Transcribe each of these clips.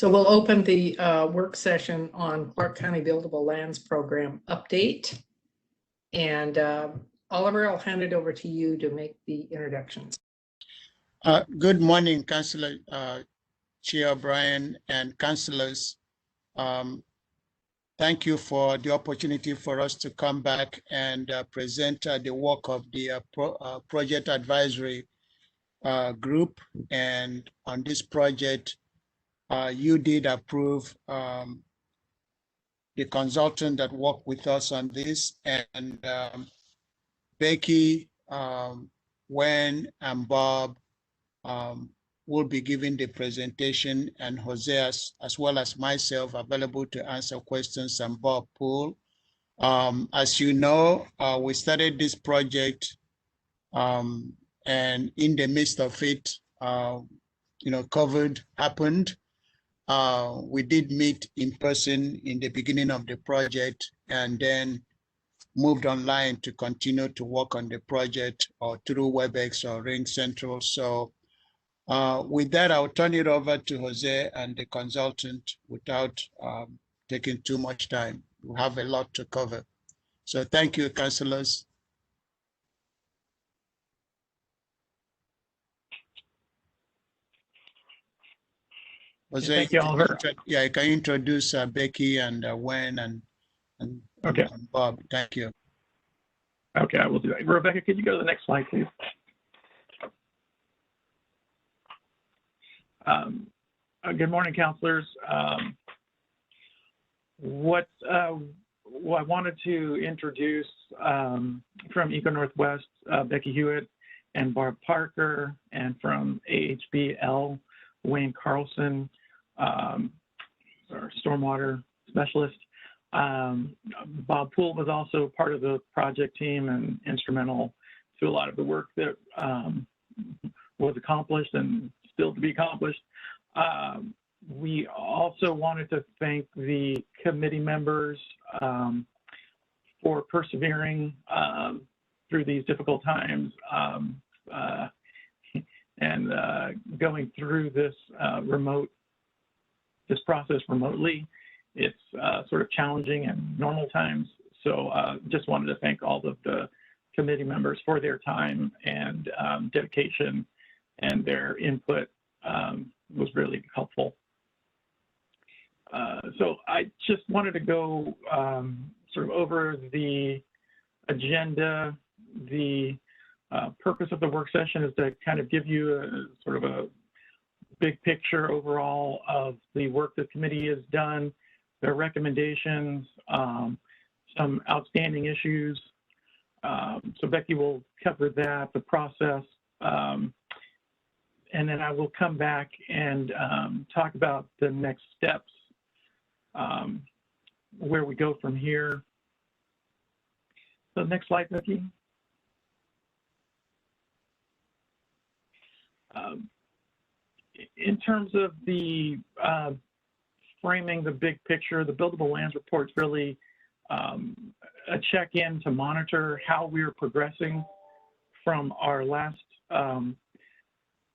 So we'll open the work session on Clark County Buildable Lands Program update. And Oliver, I'll hand it over to you to make the introductions. Good morning, Councillor Chair O'Brien and councillors. Thank you for the opportunity for us to come back and present the work of the project advisory group. And on this project, you did approve the consultant that worked with us on this, and Becky, Wen, and Bob will be giving the presentation, and Jose as well as myself available to answer questions, and Bob Poole. As you know, we started this project and in the midst of it, COVID happened. We did meet in person in the beginning of the project and then moved online to continue to work on the project or through WebEx or Ring Central. So with that, I'll turn it over to Jose and the consultant without taking too much time. We have a lot to cover. So thank you, councillors. Jose, thank you, Oliver. Yeah, you can introduce Becky and Wen and okay. And Bob. Thank you. Okay, I will do that. Rebecca, could you go to the next slide, please? Good morning, councilors. What I wanted to introduce from Eco Northwest, Becky Hewitt and Barb Parker, and from AHBL, Wayne Carlson, our stormwater specialist. Bob Poole was also part of the project team and instrumental to a lot of the work that was accomplished and still to be accomplished. We also wanted to thank the committee members for persevering through these difficult times and going through this process remotely. It's sort of challenging in normal times. So just wanted to thank all of the committee members for their time and dedication, and their input was really helpful. So I just wanted to go sort of over the agenda. The purpose of the work session is to kind of give you a sort of a big picture overall of the work the committee has done, their recommendations, some outstanding issues. So Becky will cover that, the process, and then I will come back and talk about the next steps, where we go from here. So next slide, Becky. In terms of the framing the big picture, the Buildable Lands Report is really a check-in to monitor how we're progressing from our last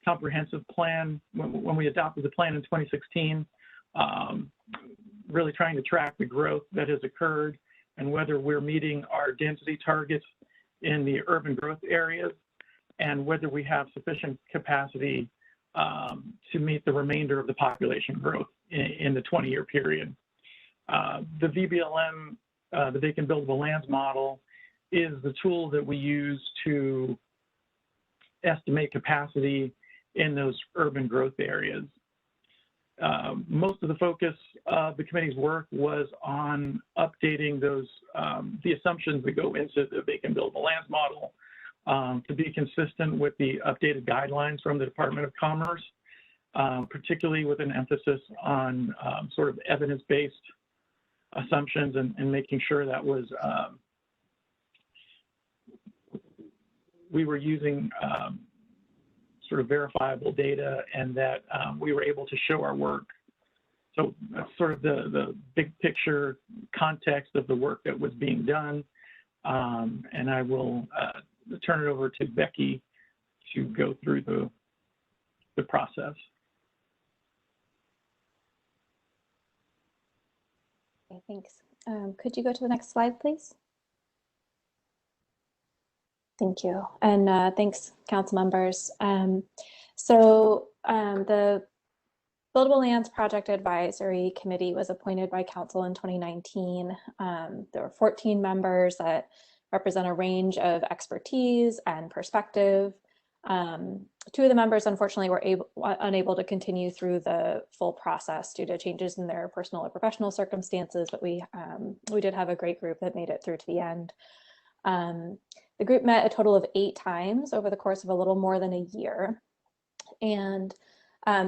comprehensive plan when we adopted the plan in 2016, really trying to track the growth that has occurred and whether we're meeting our density targets in the urban growth areas and whether we have sufficient capacity to meet the remainder of the population growth in the 20-year period. The VBLM, the Vacant Buildable Lands Model, is the tool that we use to estimate capacity in those urban growth areas. Most of the focus of the committee's work was on updating those, the assumptions that go into the Vacant Buildable Lands Model to be consistent with the updated guidelines from the Department of Commerce, particularly with an emphasis on sort of evidence-based assumptions and making sure that was, we were using sort of verifiable data and that we were able to show our work. So that's sort of the big picture context of the work that was being done. And I will turn it over to Becky to go through the process. Okay, thanks. Could you go to the next slide, please? Thank you. And thanks, council members. The Buildable Lands Project Advisory Committee was appointed by council in 2019. There were 14 members that represent a range of expertise and perspective. Two of the members, unfortunately, were unable to continue through the full process due to changes in their personal or professional circumstances, but we did have a great group that made it through to the end. The group met a total of 8 times over the course of a little more than a year. And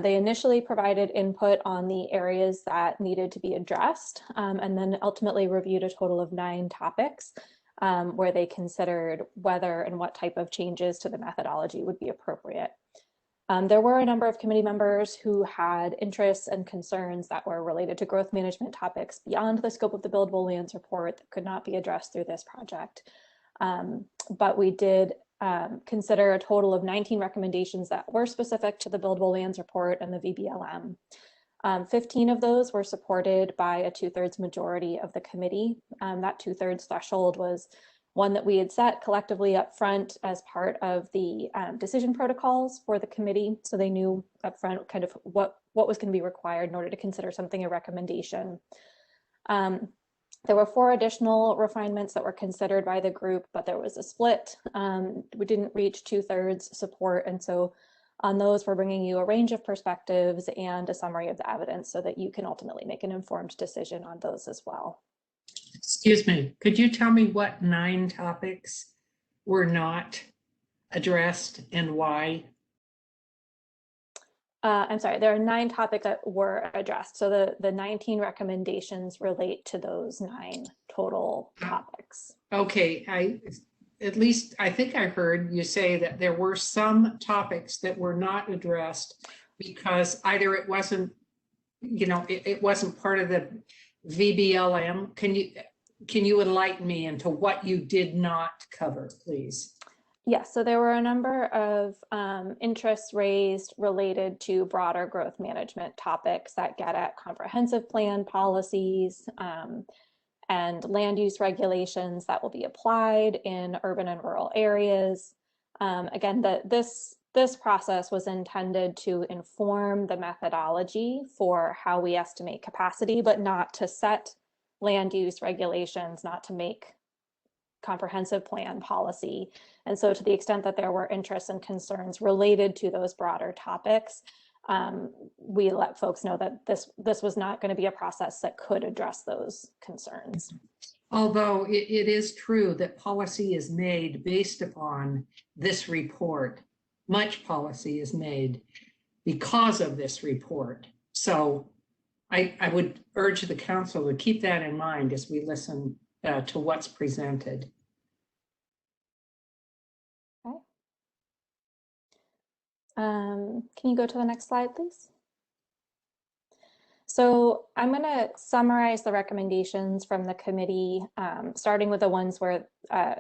they initially provided input on the areas that needed to be addressed, and then ultimately reviewed a total of 9 topics where they considered whether and what type of changes to the methodology would be appropriate. There were a number of committee members who had interests and concerns that were related to growth management topics beyond the scope of the Buildable Lands report that could not be addressed through this project. But we did consider a total of 19 recommendations that were specific to the Buildable Lands report and the VBLM. 15 of those were supported by a 2/3 majority of the committee. That 2/3 threshold was one that we had set collectively up front as part of the decision protocols for the committee. So they knew up front kind of what was going to be required in order to consider something a recommendation. There were 4 additional refinements that were considered by the group, but there was a split. We didn't reach 2/3 support. And so on those, we're bringing you a range of perspectives and a summary of the evidence so that you can ultimately make an informed decision on those as well. Excuse me, could you tell me what 9 topics were not addressed and why? I'm sorry, there are 9 topics that were addressed. So the 19 recommendations relate to those 9 total topics. Okay, I think I heard you say that there were some topics that were not addressed because either it wasn't, it wasn't part of the VBLM. Can you enlighten me into what you did not cover, please? Yes, so there were a number of interests raised related to broader growth management topics that get at comprehensive plan policies and land use regulations that will be applied in urban and rural areas. Again, this process was intended to inform the methodology for how we estimate capacity, but not to set land use regulations, not to make comprehensive plan policy. And so to the extent that there were interests and concerns related to those broader topics, we let folks know that this was not going to be a process that could address those concerns. Although it is true that policy is made based upon this report, much policy is made because of this report. So I would urge the council to keep that in mind as we listen to what's presented. Okay. Can you go to the next slide, please? So I'm going to summarize the recommendations from the committee, starting with the ones where,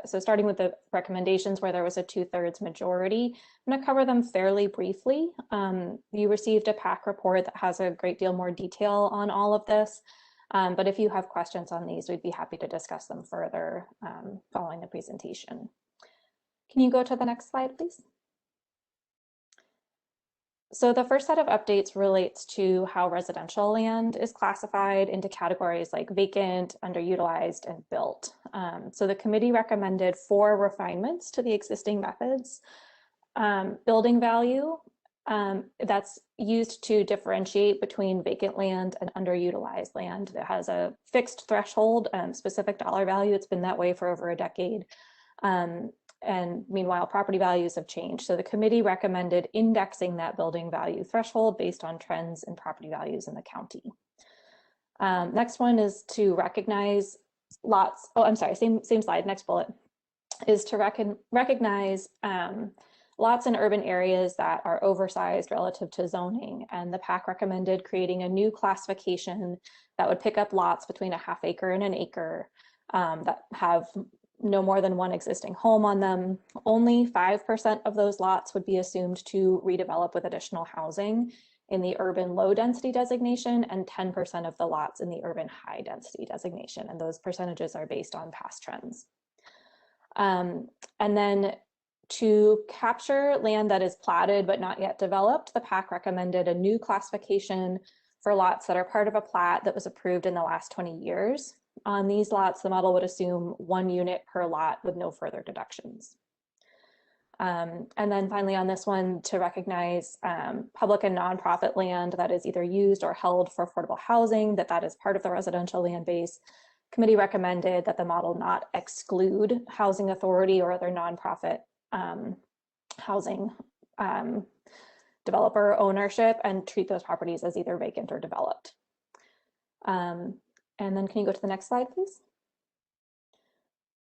starting with the recommendations where there was a 2/3 majority. I'm going to cover them fairly briefly. You received a PAC report that has a great deal more detail on all of this. But if you have questions on these, we'd be happy to discuss them further following the presentation. Can you go to the next slide, please? So the first set of updates relates to how residential land is classified into categories like vacant, underutilized, and built. So the committee recommended 4 refinements to the existing methods. Building value, that's used to differentiate between vacant land and underutilized land. It has a fixed threshold, specific dollar value. It's been that way for over a decade. And meanwhile, property values have changed. So the committee recommended indexing that building value threshold based on trends in property values in the county. Next one is to recognize lots. Oh, I'm sorry, same slide, next bullet, is to recognize lots in urban areas that are oversized relative to zoning. And the PAC recommended creating a new classification that would pick up lots between a ½ acre and an acre that have no more than 1 existing home on them. Only 5% of those lots would be assumed to redevelop with additional housing, in the urban low density designation and 10% of the lots in the urban high density designation. And those percentages are based on past trends. And then to capture land that is platted but not yet developed, the PAC recommended a new classification for lots that are part of a plat that was approved in the last 20 years. On these lots, the model would assume 1 unit per lot with no further deductions. And then finally on this one, to recognize public and nonprofit land that is either used or held for affordable housing, that is part of the residential land base. Committee recommended that the model not exclude housing authority or other nonprofit housing developer ownership and treat those properties as either vacant or developed. And then can you go to the next slide, please?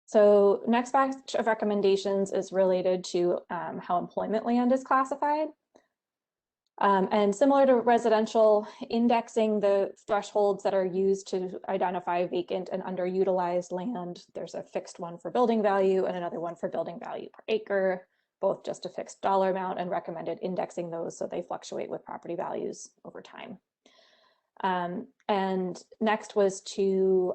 So next batch of recommendations is related to how employment land is classified. And similar to residential, indexing the thresholds that are used to identify vacant and underutilized land. There's a fixed one for building value and another one for building value per acre, both just a fixed dollar amount, and recommended indexing those so they fluctuate with property values over time. And next was to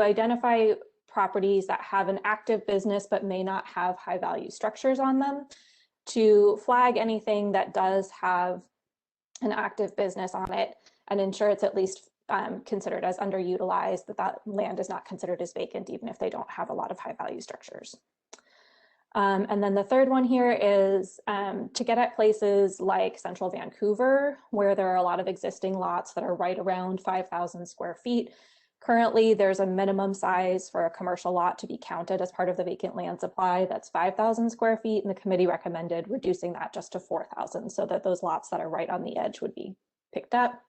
identify properties that have an active business but may not have high value structures on them, to flag anything that does have an active business on it and ensure it's at least considered as underutilized, that land is not considered as vacant even if they don't have a lot of high value structures. And then the third one here is to get at places like central Vancouver, where there are a lot of existing lots that are right around 5,000 square feet. Currently, there's a minimum size for a commercial lot to be counted as part of the vacant land supply. That's 5,000 square feet, and the committee recommended reducing that just to 4,000 so that those lots that are right on the edge would be picked up.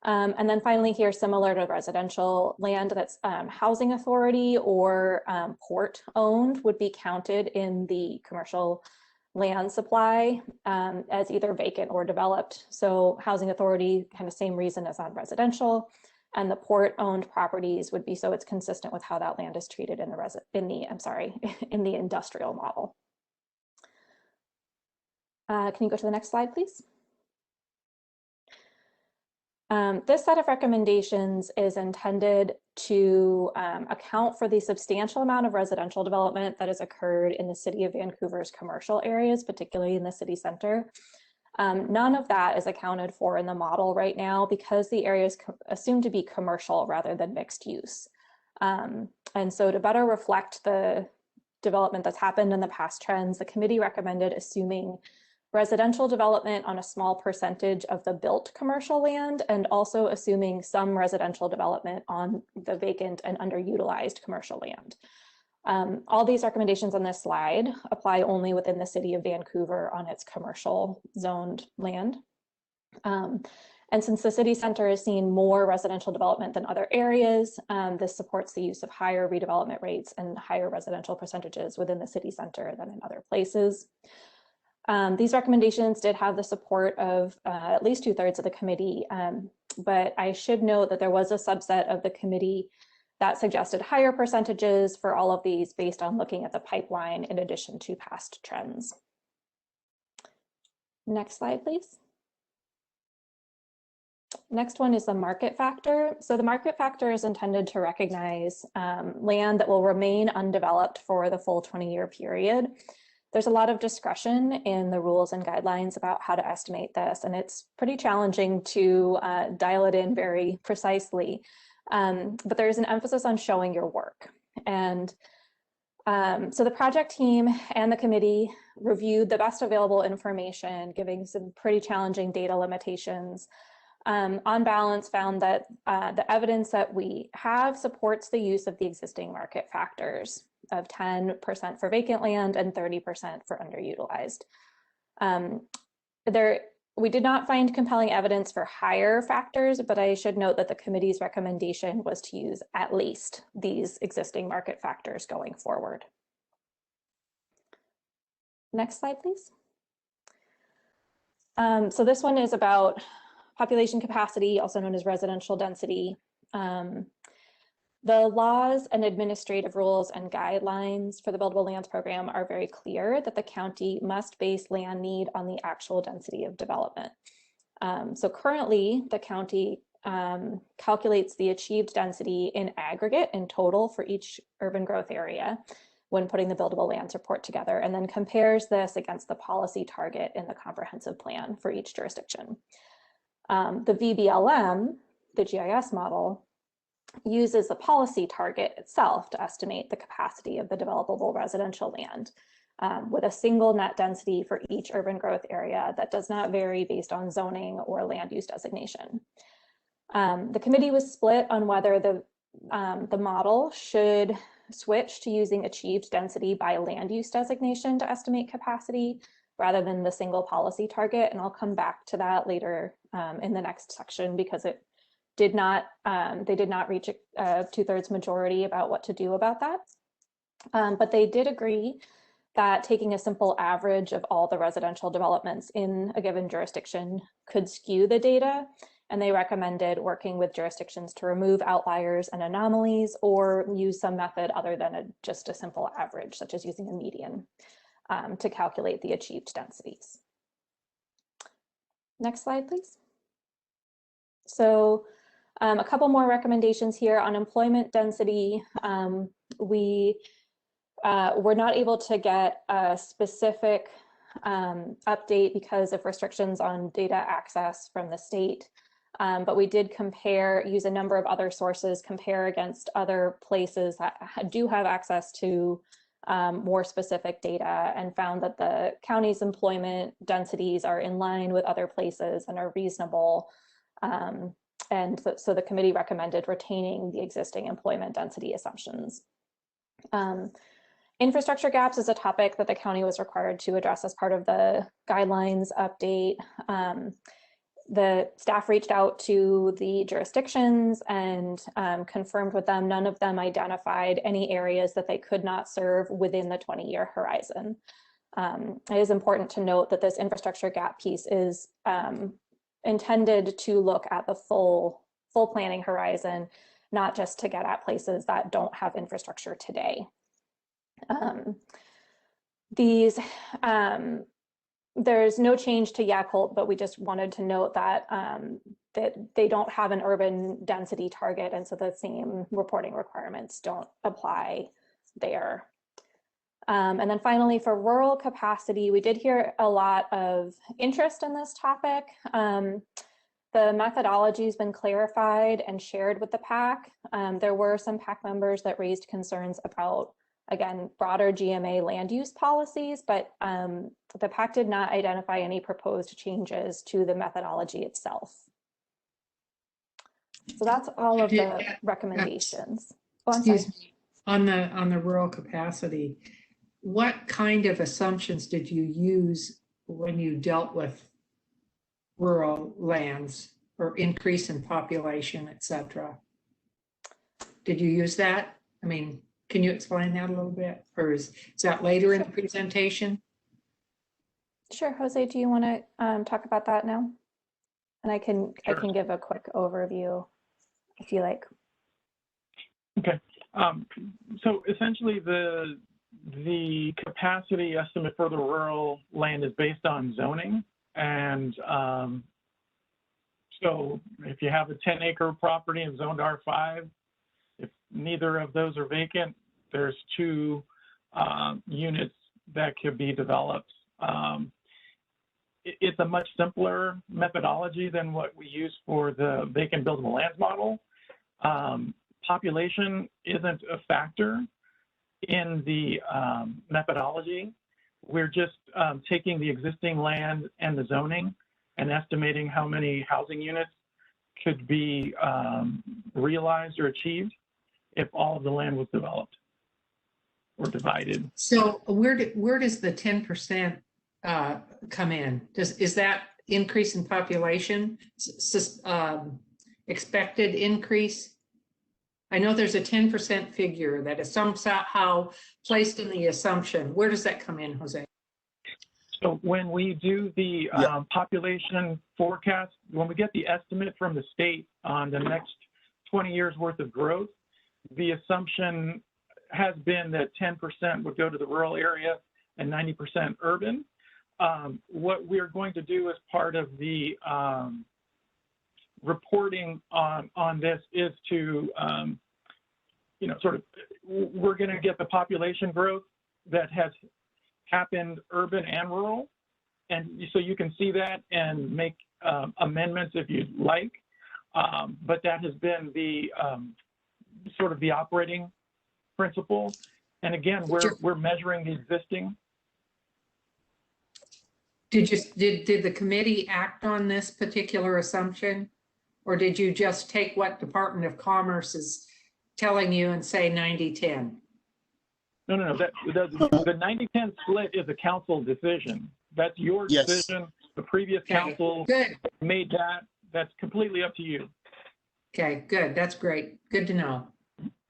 And then finally here, similar to residential land that's housing authority or port owned would be counted in the commercial land supply as either vacant or developed. So housing authority, kind of same reason as on residential, and the port owned properties would be so it's consistent with how that land is treated in the industrial model. Can you go to the next slide, please? This set of recommendations is intended to account for the substantial amount of residential development that has occurred in the city of Vancouver's commercial areas, particularly in the city center. None of that is accounted for in the model right now because the area is assumed to be commercial rather than mixed use. And so to better reflect the development that's happened in the past trends, the committee recommended assuming residential development on a small percentage of the built commercial land and also assuming some residential development on the vacant and underutilized commercial land. All these recommendations on this slide apply only within the city of Vancouver on its commercial zoned land. And since the city center has seen more residential development than other areas, this supports the use of higher redevelopment rates and higher residential percentages within the city center than in other places. These recommendations did have the support of at least 2/3 of the committee, but I should note that there was a subset of the committee that suggested higher percentages for all of these based on looking at the pipeline in addition to past trends. Next slide, please. Next one is the market factor. So the market factor is intended to recognize land that will remain undeveloped for the full 20-year period. There's a lot of discretion in the rules and guidelines about how to estimate this, and it's pretty challenging to dial it in very precisely. But there's an emphasis on showing your work. And so the project team and the committee reviewed the best available information, giving some pretty challenging data limitations. On balance, found that the evidence that we have supports the use of the existing market factors of 10% for vacant land and 30% for underutilized. We did not find compelling evidence for higher factors, but I should note that the committee's recommendation was to use at least these existing market factors going forward. Next slide, please. So this one is about population capacity, also known as residential density. The laws and administrative rules and guidelines for the Buildable Lands Program are very clear that the county must base land need on the actual density of development. So currently, the county calculates the achieved density in aggregate in total for each urban growth area when putting the Buildable Lands Report together, and then compares this against the policy target in the comprehensive plan for each jurisdiction. The VBLM, the GIS model, uses the policy target itself to estimate the capacity of the developable residential land with a single net density for each urban growth area that does not vary based on zoning or land use designation. The committee was split on whether the model should switch to using achieved density by land use designation to estimate capacity rather than the single policy target. And I'll come back to that later in the next section because it did not, they did not reach a 2/3 majority about what to do about that. But they did agree that taking a simple average of all the residential developments in a given jurisdiction could skew the data. And they recommended working with jurisdictions to remove outliers and anomalies or use some method other than just a simple average, such as using a median to calculate the achieved densities. Next slide, please. So a couple more recommendations here on employment density. We were not able to get a specific update because of restrictions on data access from the state. But we did use a number of other sources, compare against other places that do have access to more specific data, and found that the county's employment densities are in line with other places and are reasonable. So the committee recommended retaining the existing employment density assumptions. Infrastructure gaps is a topic that the county was required to address as part of the guidelines update. The staff reached out to the jurisdictions and confirmed with them, none of them identified any areas that they could not serve within the 20-year horizon. It is important to note that this infrastructure gap piece is intended to look at the full planning horizon, not just to get at places that don't have infrastructure today. There's no change to Yakult, but we just wanted to note that that they don't have an urban density target, and so the same reporting requirements don't apply there. And then finally, for rural capacity, we did hear a lot of interest in this topic. The methodology has been clarified and shared with the PAC. There were some PAC members that raised concerns about, again, broader GMA land use policies, but the PAC did not identify any proposed changes to the methodology itself. So that's all of the recommendations. Oh, I'm sorry. Excuse me. On the rural capacity, what kind of assumptions did you use when you dealt with rural lands or increase in population, et cetera? Did you use that? I mean, can you explain that a little bit, or is that later in the presentation? Sure, Jose, do you want to talk about that now? And I can give a quick overview if you like. Okay. So essentially, the capacity estimate for the rural land is based on zoning, and so if you have a 10-acre property and zoned R5, if neither of those are vacant, there's 2 units that could be developed. It's a much simpler methodology than what we use for the vacant buildable lands model. Population isn't a factor in the methodology. We're just taking the existing land and the zoning and estimating how many housing units could be realized or achieved if all of the land was developed or divided. So where does the 10% come in? Is that increase in population, expected increase? I know there's a 10% figure that is somehow placed in the assumption. Where does that come in, Jose? So when we do the population forecast, when we get the estimate from the state on the next 20 years worth of growth, the assumption has been that 10% would go to the rural area and 90% urban. What we're going to do as part of the reporting on this is to, we're going to get the population growth that has happened urban and rural. And so you can see that and make amendments if you'd like. But that has been the sort of the operating principle. And again, we're measuring the existing. Did the committee act on this particular assumption? Or did you just take what Department of Commerce is telling you and say 90-10? No. The 90-10 split is a council decision. That's your decision. The previous council made that. That's completely up to you. Okay, good. That's great. Good to know.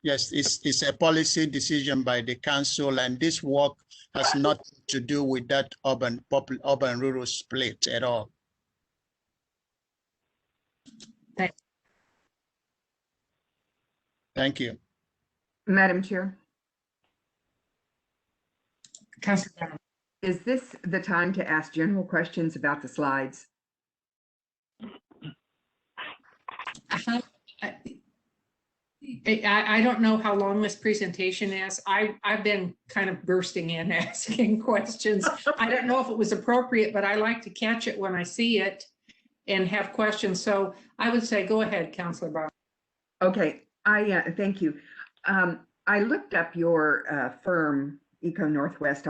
Yes, it's a policy decision by the council, and this work has nothing to do with that urban-rural split at all. Thank you. Madam Chair, Councilor Brown. is this the time to ask general questions about the slides? I don't know how long this presentation is. I've been kind of bursting in asking questions. I don't know if it was appropriate, but I like to catch it when I see it and have questions. So I would say, go ahead, Councilor Brown. Okay, thank you. I looked up your firm, Eco Northwest,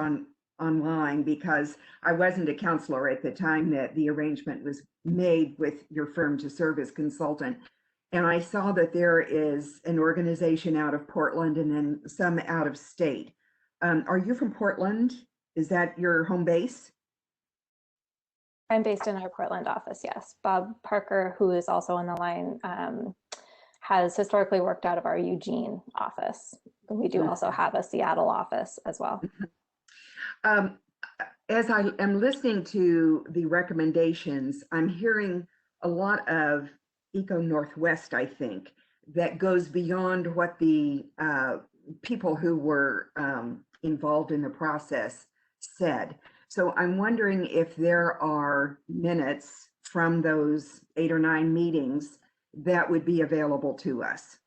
online because I wasn't a counselor at the time that the arrangement was made with your firm to serve as consultant. And I saw that there is an organization out of Portland and then some out of state. Are you from Portland? Is that your home base? I'm based in our Portland office, yes. Bob Parker, who is also on the line, has historically worked out of our Eugene office. We do also have a Seattle office as well. As I am listening to the recommendations, I'm hearing a lot of Eco Northwest, I think, that goes beyond what the people who were involved in the process said. So I'm wondering if there are minutes from those 8 or 9 meetings that would be available to us.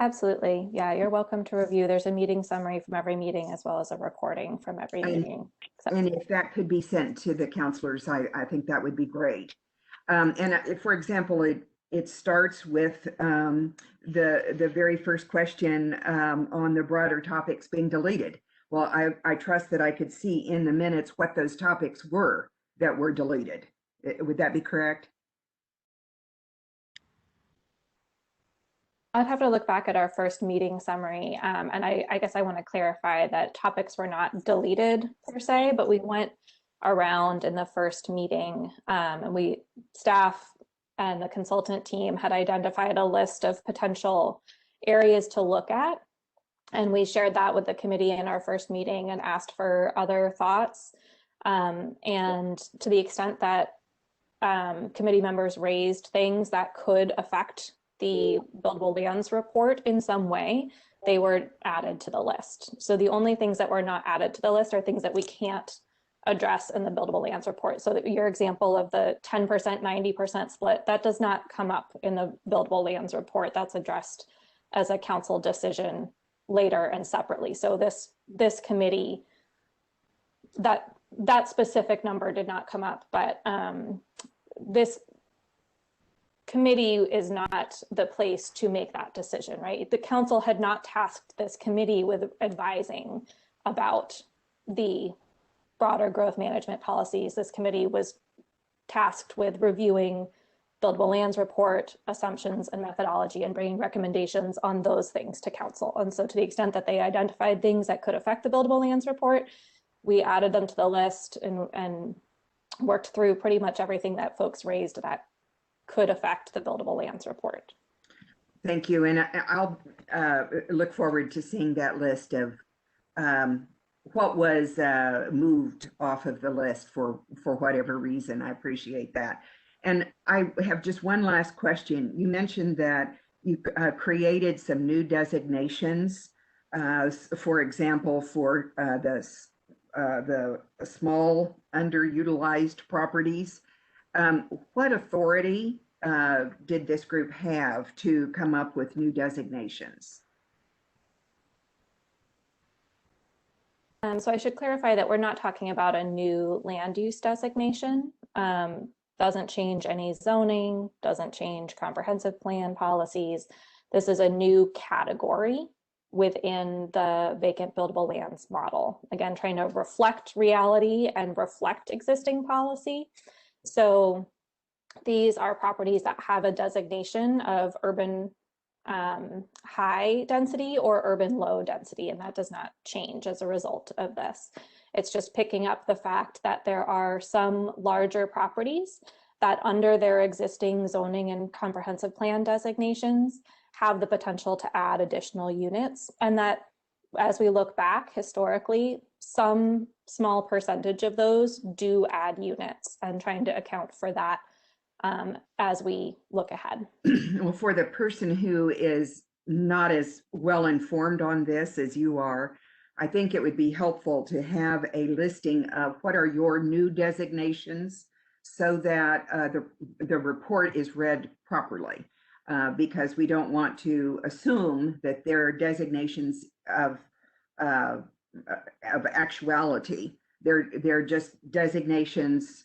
Absolutely. Yeah, you're welcome to review. There's a meeting summary from every meeting as well as a recording from every meeting. And if that could be sent to the counselors, I think that would be great. And for example, it starts with the very first question on the broader topics being deleted. Well, I trust that I could see in the minutes what those topics were that were deleted. Would that be correct? I'd have to look back at our first meeting summary. And I guess I want to clarify that topics were not deleted per se, but we went around in the first meeting and staff and the consultant team had identified a list of potential areas to look at. And we shared that with the committee in our first meeting and asked for other thoughts. And to the extent that committee members raised things that could affect the Buildable Lands report in some way, they were added to the list. So the only things that were not added to the list are things that we can't address in the Buildable Lands report. So that your example of the 10%, 90% split, that does not come up in the Buildable Lands report. That's addressed as a council decision later and separately. So this committee, that specific number did not come up, but this committee is not the place to make that decision, right? The council had not tasked this committee with advising about the broader growth management policies. This committee was tasked with reviewing Buildable Lands report, assumptions and methodology, and bringing recommendations on those things to council. And so to the extent that they identified things that could affect the Buildable Lands report, we added them to the list and worked through pretty much everything that folks raised that could affect the Buildable Lands report. Thank you. And I'll look forward to seeing that list of what was moved off of the list for whatever reason. I appreciate that. And I have just one last question. You mentioned that you created some new designations. For example, for the small underutilized properties. What authority did this group have to come up with new designations? So I should clarify that we're not talking about a new land use designation. Doesn't change any zoning, doesn't change comprehensive plan policies. This is a new category within the vacant buildable lands model. Again, trying to reflect reality and reflect existing policy. So these are properties that have a designation of urban high density or urban low density, and that does not change as a result of this. It's just picking up the fact that there are some larger properties that under their existing zoning and comprehensive plan designations have the potential to add additional units, and that as we look back historically, some small percentage of those do add units, and trying to account for that as we look ahead. Well, for the person who is not as well informed on this as you are, I think it would be helpful to have a listing of what are your new designations so that the report is read properly, because we don't want to assume that there are designations of actuality. They're just designations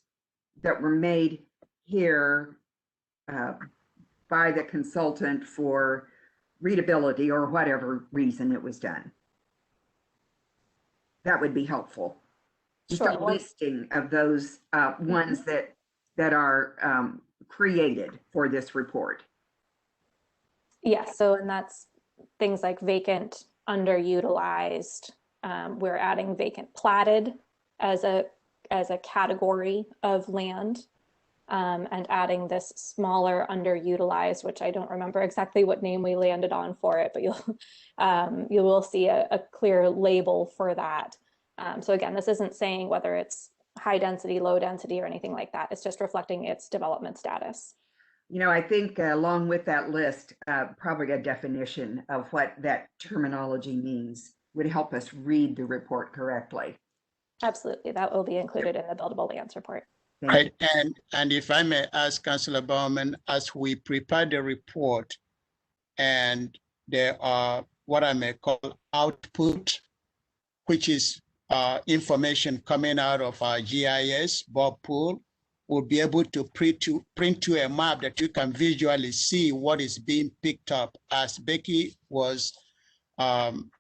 that were made here by the consultant for readability or whatever reason it was done. That would be helpful. Just Sure. a listing of those ones that are created for this report. Yes, so and that's things like vacant, underutilized. We're adding vacant platted as a category of land. And adding this smaller underutilized, which I don't remember exactly what name we landed on for it, but you will see a clear label for that. So again, this isn't saying whether it's high density, low density, or anything like that. It's just reflecting its development status. You know, I think along with that list, probably a definition of what that terminology means would help us read the report correctly. Absolutely, that will be included in the buildable lands report. Right, and if I may ask Councillor Bowman, as we prepare the report, and there are what I may call output, which is information coming out of our GIS, Bob Pool, we'll be able to print to a map that you can visually see what is being picked up. As Becky was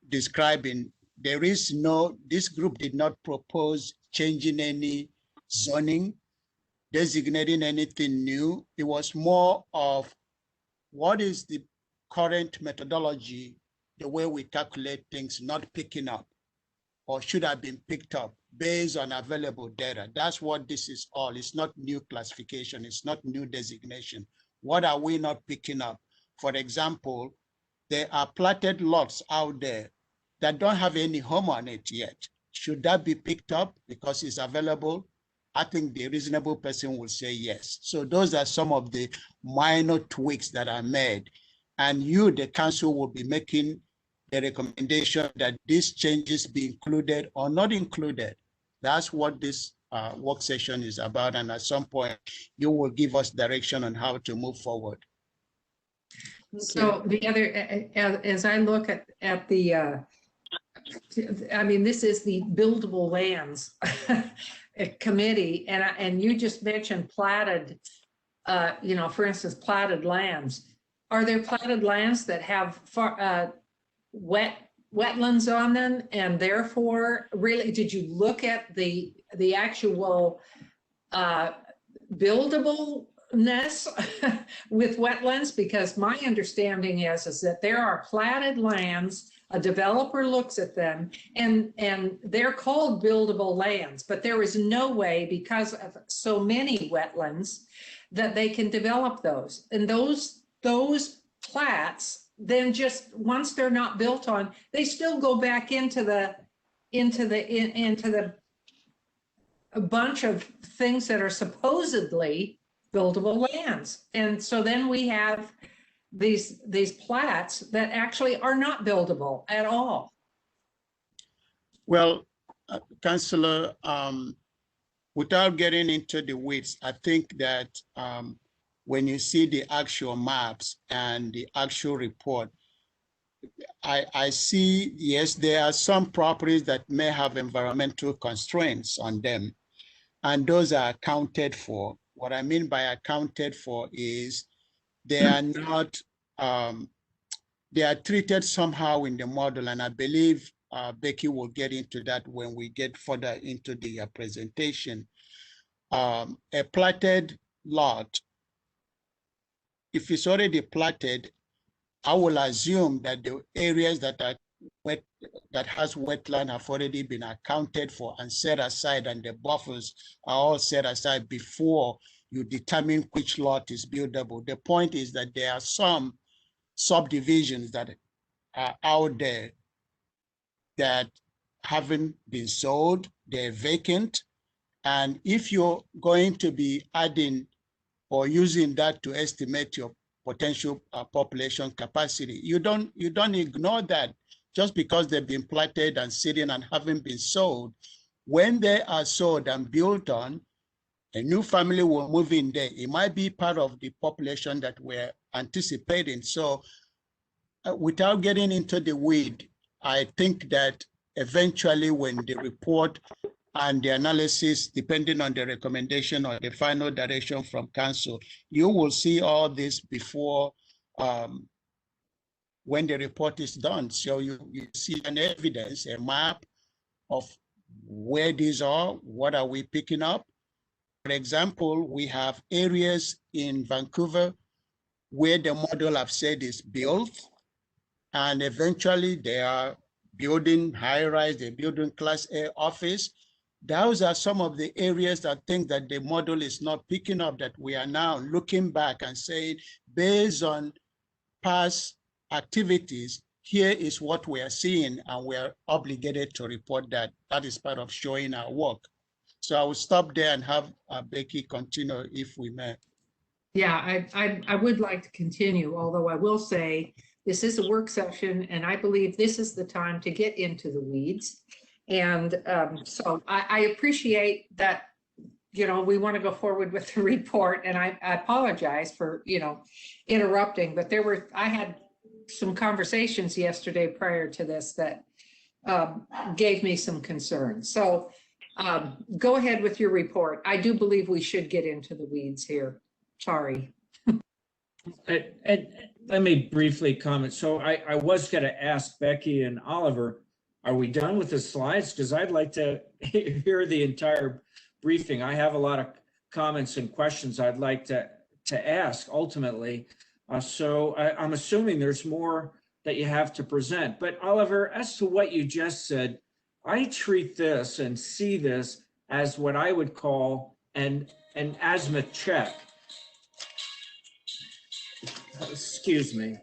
describing, this group did not propose changing any zoning, designating anything new. It was more of what is the current methodology, the way we calculate things, not picking up or should have been picked up based on available data. That's what this is all. It's not new classification. It's not new designation. What are we not picking up? For example, there are platted lots out there that don't have any home on it yet. Should that be picked up because it's available? I think the reasonable person will say yes. So those are some of the minor tweaks that are made. And you, the council, will be making a recommendation that these changes be included or not included. That's what this work session is about. And at some point, you will give us direction on how to move forward. So the other, as I look at the, I mean, this is the Buildable Lands Committee, and you just mentioned platted, you know, for instance, platted lands. Are there platted lands that have wetlands on them, and therefore, really, did you look at the actual buildableness with wetlands? Because my understanding is that there are platted lands, a developer looks at them, and they're called buildable lands, but there is no way, because of so many wetlands, that they can develop those. And those plats, then just once they're not built on, they still go back into the a bunch of things that are supposedly buildable lands. And so then we have these plats that actually are not buildable at all. Well, Councillor, without getting into the weeds, I think that when you see the actual maps and the actual report, I see, yes, there are some properties that may have environmental constraints on them, and those are accounted for. What I mean by accounted for is they are not, they are treated somehow in the model, and I believe Becky will get into that when we get further into the presentation. A platted lot, if it's already platted, I will assume that the areas that are wet, that has wetland have already been accounted for and set aside, and the buffers are all set aside before you determine which lot is buildable. The point is that there are some subdivisions that are out there that haven't been sold, they're vacant. And if you're going to be adding or using that to estimate your potential population capacity, you don't ignore that just because they've been platted and sitting and haven't been sold. When they are sold and built on, a new family will move in there. It might be part of the population that we're anticipating. So without getting into the weed, I think that eventually when the report and the analysis, depending on the recommendation or the final direction from council, you will see all this before when the report is done. So you see an evidence, a map of where these are, what are we picking up. For example, we have areas in Vancouver where the model I've said is built, and eventually they are building high-rise, they're building Class A office. Those are some of the areas that think that the model is not picking up, that we are now looking back and saying, based on past activities, here is what we are seeing, and we are obligated to report that. That is part of showing our work. So I will stop there and have Becky continue if we may. Yeah, I would like to continue, although I will say this is a work session, and I believe this is the time to get into the weeds. And so I appreciate that, you know, we want to go forward with the report, and I apologize for, you know, interrupting, but I had some conversations yesterday prior to this that gave me some concern. So go ahead with your report. I do believe we should get into the weeds here. Sorry. And let me briefly comment. So I was going to ask Becky and Oliver, are we done with the slides? Because I'd like to hear the entire briefing. I have a lot of comments and questions I'd like to ask ultimately. So I'm assuming there's more that you have to present. But Oliver, as to what you just said, I treat this and see this as what I would call an azimuth check. Excuse me.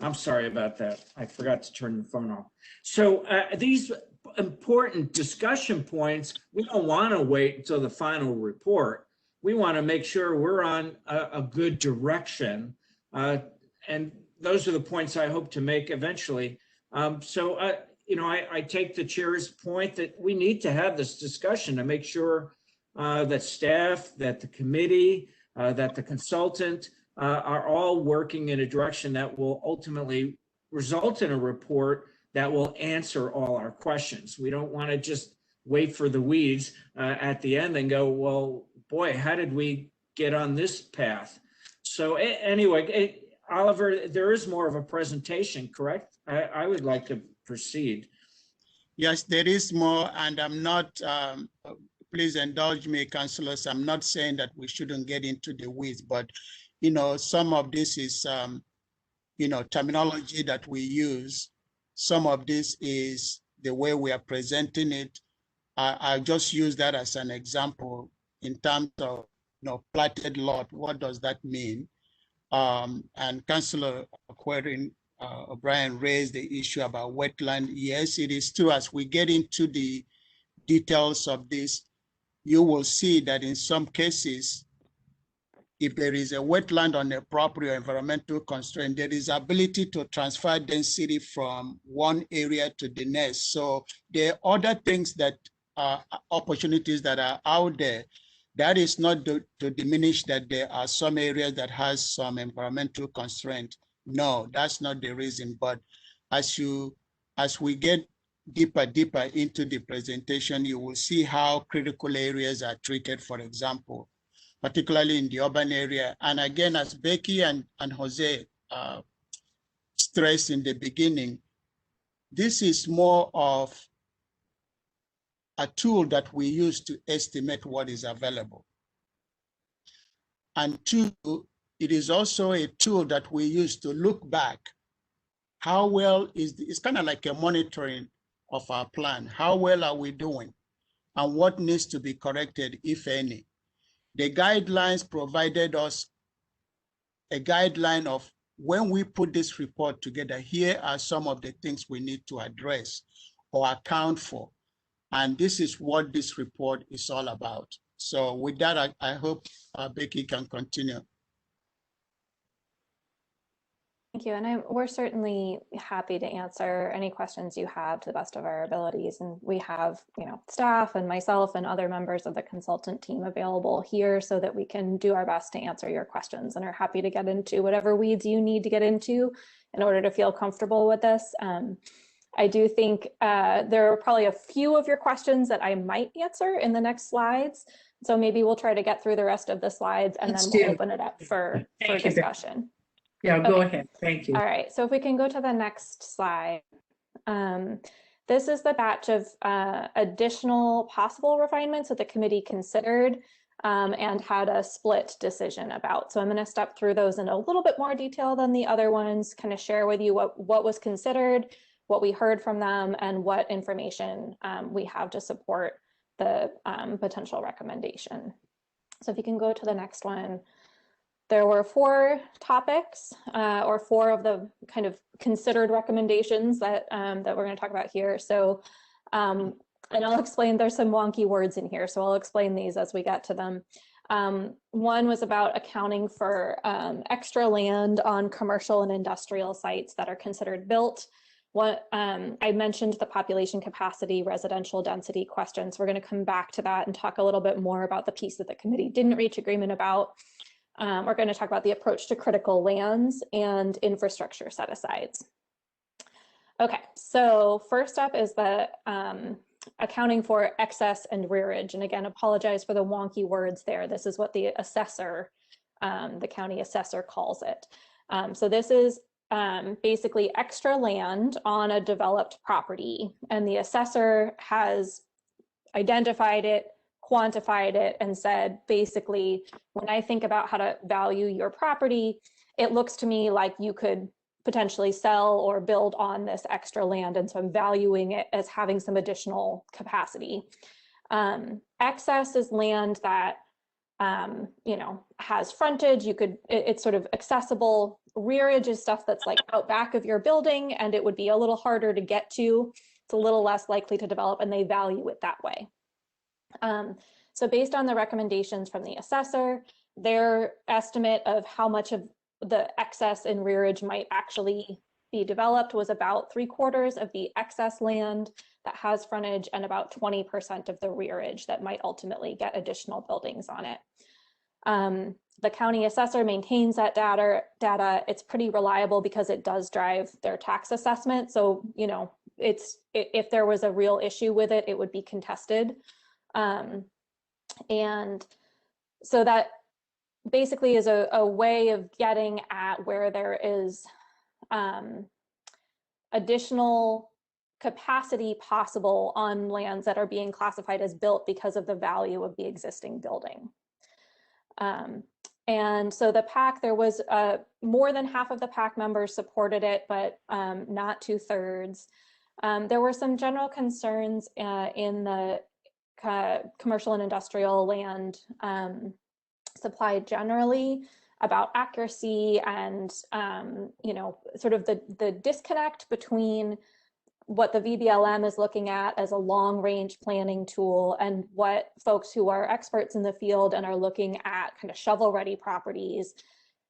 I'm sorry about that. I forgot to turn the phone off. So these important discussion points, we don't want to wait until the final report. We want to make sure we're on a good direction. And those are the points I hope to make eventually. You know, I take the chair's point that we need to have this discussion to make sure that staff, that the committee, that the consultant are all working in a direction that will ultimately result in a report that will answer all our questions. We don't want to just wait for the weeds at the end and go, well, boy, how did we get on this path? So anyway, Oliver, there is more of a presentation, correct? I would like to proceed. Yes, there is more, and I'm not, please indulge me, councillors, I'm not saying that we shouldn't get into the weeds, but, you know, some of this is, you know, terminology that we use. Some of this is the way we are presenting it. I just use that as an example in terms of, you know, platted lot. What does that mean? And Councillor O'Brien raised the issue about wetland. Yes, it is true. As we get into the details of this, you will see that in some cases, if there is a wetland on a property or environmental constraint, there is ability to transfer density from one area to the next. So there are other things that are opportunities that are out there. That is not to diminish that there are some areas that has some environmental constraint. No, that's not the reason. But as we get deeper into the presentation, you will see how critical areas are treated, for example, particularly in the urban area. And again, as Becky and Jose stressed in the beginning, this is more of a tool that we use to estimate what is available. And two, it is also a tool that we use to look back. How well it's kind of like a monitoring of our plan. How well are we doing? And what needs to be corrected, if any? The guidelines provided us a guideline of when we put this report together, here are some of the things we need to address or account for. And this is what this report is all about. So with that, I hope Becky can continue. Thank you. And we're certainly happy to answer any questions you have to the best of our abilities. And we have, staff and myself and other members of the consultant team available here so that we can do our best to answer your questions, and are happy to get into whatever weeds you need to get into in order to feel comfortable with this. I do think there are probably a few of your questions that I might answer in the next slides. So maybe we'll try to get through the rest of the slides and then we'll open it up for discussion. Yeah, go ahead. Thank you. All right, so if we can go to the next slide. This is the batch of additional possible refinements that the committee considered and had a split decision about. So I'm going to step through those in a little bit more detail than the other ones, kind of share with you what was considered, what we heard from them, and what information we have to support the potential recommendation. So if you can go to the next one. There were 4 topics or 4 of the kind of considered recommendations that we're going to talk about here. So, and I'll explain, there's some wonky words in here, so I'll explain these as we get to them. One was about accounting for extra land on commercial and industrial sites that are considered built. I mentioned the population capacity, residential density questions. We're going to come back to that and talk a little bit more about the piece that the committee didn't reach agreement about. We're going to talk about the approach to critical lands and infrastructure set-asides. Okay, so first up is the accounting for excess and rearage. And again, apologize for the wonky words there. This is what the assessor, the county assessor calls it. So this is basically extra land on a developed property, and the assessor has identified it, quantified it, and said, basically, when I think about how to value your property, it looks to me like you could potentially sell or build on this extra land. And so I'm valuing it as having some additional capacity. Excess is land that, has frontage. It's sort of accessible. Rearage is stuff that's like out back of your building, and it would be a little harder to get to. It's a little less likely to develop, and they value it that way. So based on the recommendations from the assessor, their estimate of how much of the excess in rearage might actually be developed was about 3/4 of the excess land that has frontage and about 20% of the rearage that might ultimately get additional buildings on it. The county assessor maintains that data. It's pretty reliable because it does drive their tax assessment. So, if there was a real issue with it, it would be contested. And so that basically is a way of getting at where there is additional capacity possible on lands that are being classified as built because of the value of the existing building. And so the PAC, there was more than half of the PAC members supported it, but not 2/3. There were some general concerns in the commercial and industrial land supply generally about accuracy and, sort of the disconnect between what the VBLM is looking at as a long-range planning tool and what folks who are experts in the field and are looking at kind of shovel-ready properties,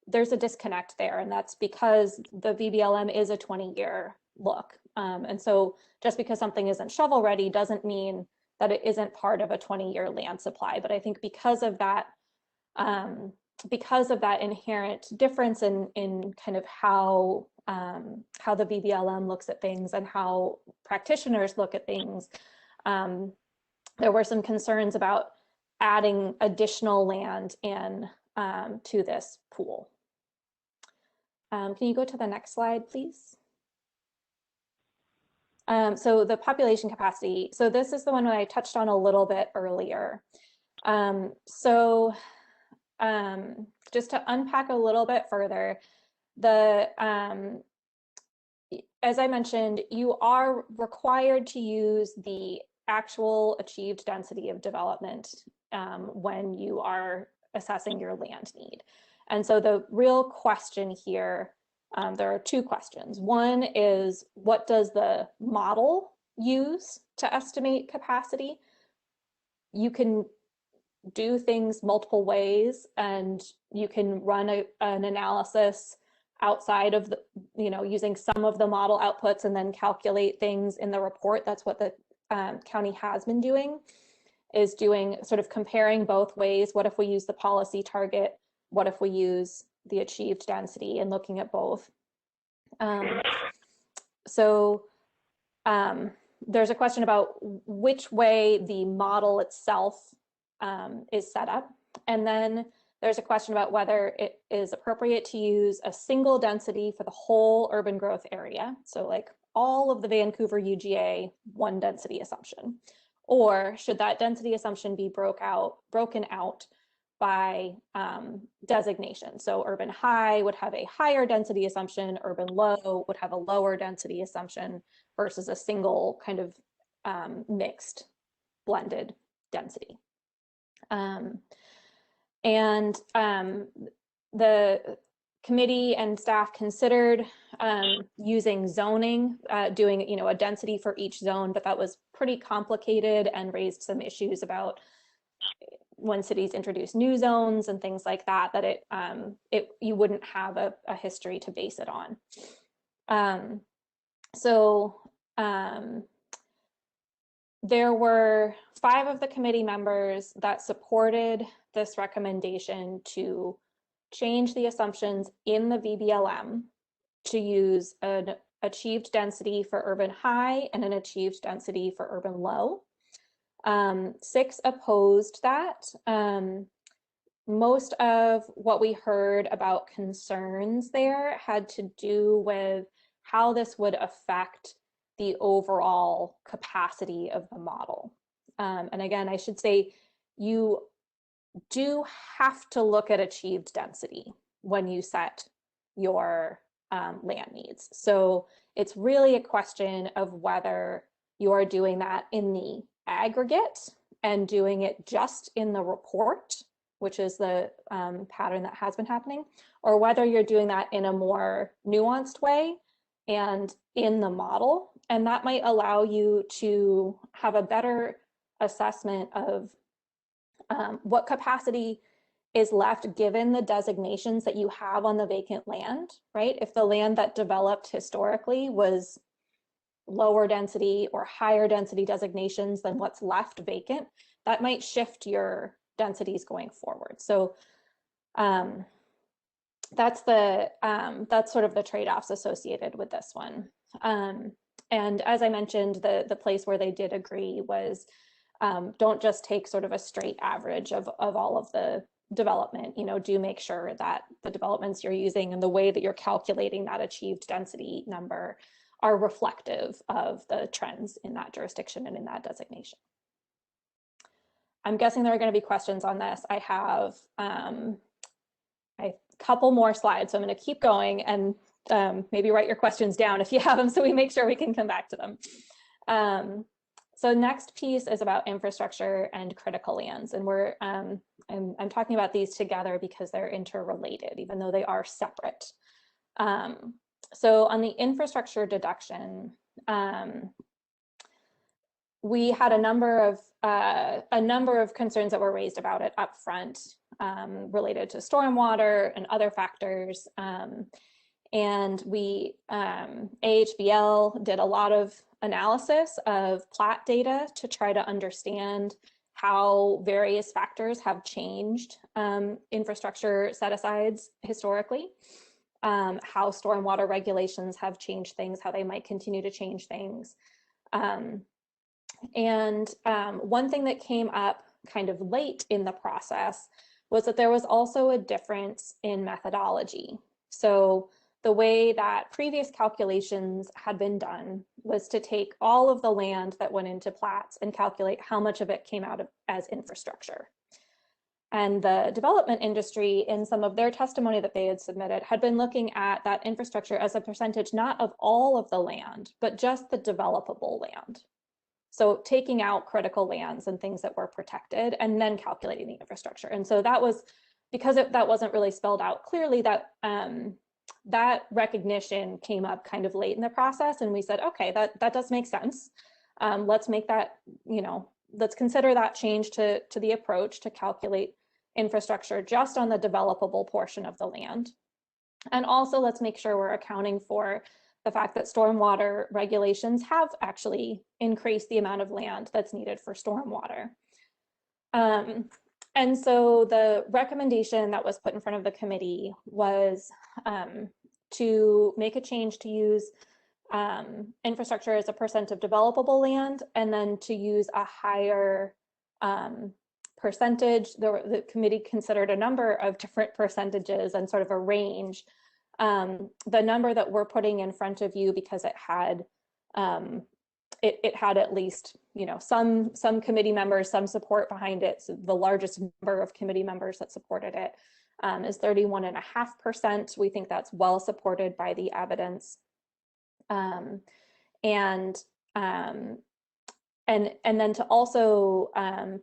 there's a disconnect there. And that's because the VBLM is a 20-year look. And so just because something isn't shovel-ready doesn't mean that it isn't part of a 20-year land supply. But I think because of that inherent difference in kind of how the VBLM looks at things and how practitioners look at things, there were some concerns about adding additional land in to this pool. Can you go to the next slide, please? So the population capacity. So this is the one that I touched on a little bit earlier. Just to unpack a little bit further, as I mentioned, you are required to use the actual achieved density of development when you are assessing your land need. And so the real question here, there are two questions. One is, what does the model use to estimate capacity? You can do things multiple ways, and you can run an analysis outside of the, using some of the model outputs and then calculate things in the report. That's what the county has been doing, is doing sort of comparing both ways. What if we use the policy target? What if we use the achieved density, and looking at both? There's a question about which way the model itself is set up. And then there's a question about whether it is appropriate to use a single density for the whole urban growth area. So like all of the Vancouver UGA, one density assumption. Or should that density assumption be broken out by designation? So urban high would have a higher density assumption, urban low would have a lower density assumption, versus a single kind of mixed blended density. The committee and staff considered using zoning, doing a density for each zone, but that was pretty complicated and raised some issues about when cities introduce new zones and things like that, that you wouldn't have a history to base it on. There were 5 of the committee members that supported this recommendation to change the assumptions in the VBLM to use an achieved density for urban high and an achieved density for urban low. 6 opposed that. Most of what we heard about concerns there had to do with how this would affect the overall capacity of the model. And again, I should say, you do have to look at achieved density when you set your land needs. So it's really a question of whether you are doing that in the aggregate and doing it just in the report, which is the pattern that has been happening, or whether you're doing that in a more nuanced way and in the model. And that might allow you to have a better assessment of what capacity is left given the designations that you have on the vacant land, right? If the land that developed historically was lower density or higher density designations than what's left vacant, that might shift your densities going forward. So that's sort of the trade-offs associated with this one. And as I mentioned, the place where they did agree was don't just take sort of a straight average of all of the development. Do make sure that the developments you're using and the way that you're calculating that achieved density number are reflective of the trends in that jurisdiction and in that designation. I'm guessing there are going to be questions on this. I have a couple more slides, so I'm going to keep going, and maybe write your questions down if you have them, so we make sure we can come back to them. So next piece is about infrastructure and critical lands, and I'm talking about these together because they're interrelated, even though they are separate. So on the infrastructure deduction, we had a number of concerns that were raised about it up front, related to stormwater and other factors. And we, AHBL did a lot of analysis of plat data to try to understand how various factors have changed infrastructure set-asides historically, how stormwater regulations have changed things, how they might continue to change things. One thing that came up kind of late in the process was that there was also a difference in methodology. So the way that previous calculations had been done was to take all of the land that went into plats and calculate how much of it came out as infrastructure. And the development industry, in some of their testimony that they had submitted, had been looking at that infrastructure as a percentage not of all of the land, but just the developable land. So taking out critical lands and things that were protected and then calculating the infrastructure. And so that was, because that wasn't really spelled out clearly, that that recognition came up kind of late in the process. And we said, okay, that does make sense. Let's make that, let's consider that change to the approach to calculate infrastructure just on the developable portion of the land. And also let's make sure we're accounting for the fact that stormwater regulations have actually increased the amount of land that's needed for stormwater. And so the recommendation that was put in front of the committee was to make a change to use infrastructure as a percent of developable land, and then to use a higher percentage. The committee considered a number of different percentages and sort of a range. The number that we're putting in front of you, because it had at least some committee members, some support behind it. So the largest number of committee members that supported it is 31.5%. We think that's well supported by the evidence. And then to also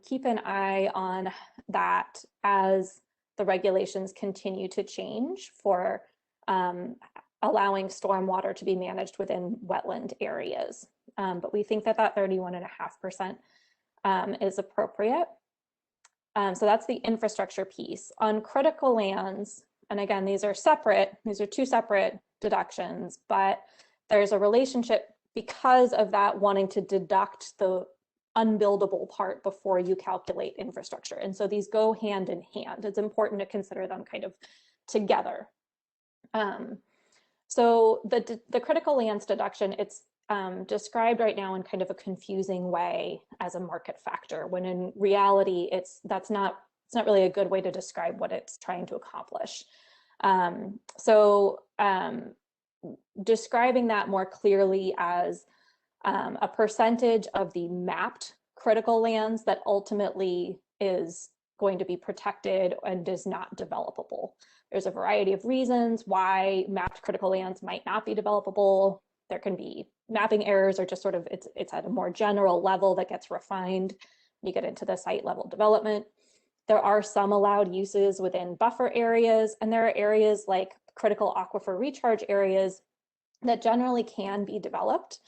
keep an eye on that as the regulations continue to change for allowing stormwater to be managed within wetland areas. But we think that 31.5% is appropriate. So that's the infrastructure piece. On critical lands, and again, these are two separate deductions, but there's a relationship because of that wanting to deduct the unbuildable part before you calculate infrastructure. And so these go hand in hand. It's important to consider them kind of together. So the critical lands deduction, it's described right now in kind of a confusing way as a market factor, when in reality, it's not really a good way to describe what it's trying to accomplish. Describing that more clearly as a percentage of the mapped critical lands that ultimately is going to be protected and is not developable. There's a variety of reasons why mapped critical lands might not be developable. There can be mapping errors, or just sort of it's at a more general level that gets refined. You get into the site level development. There are some allowed uses within buffer areas, and there are areas like critical aquifer recharge areas that generally can be developed.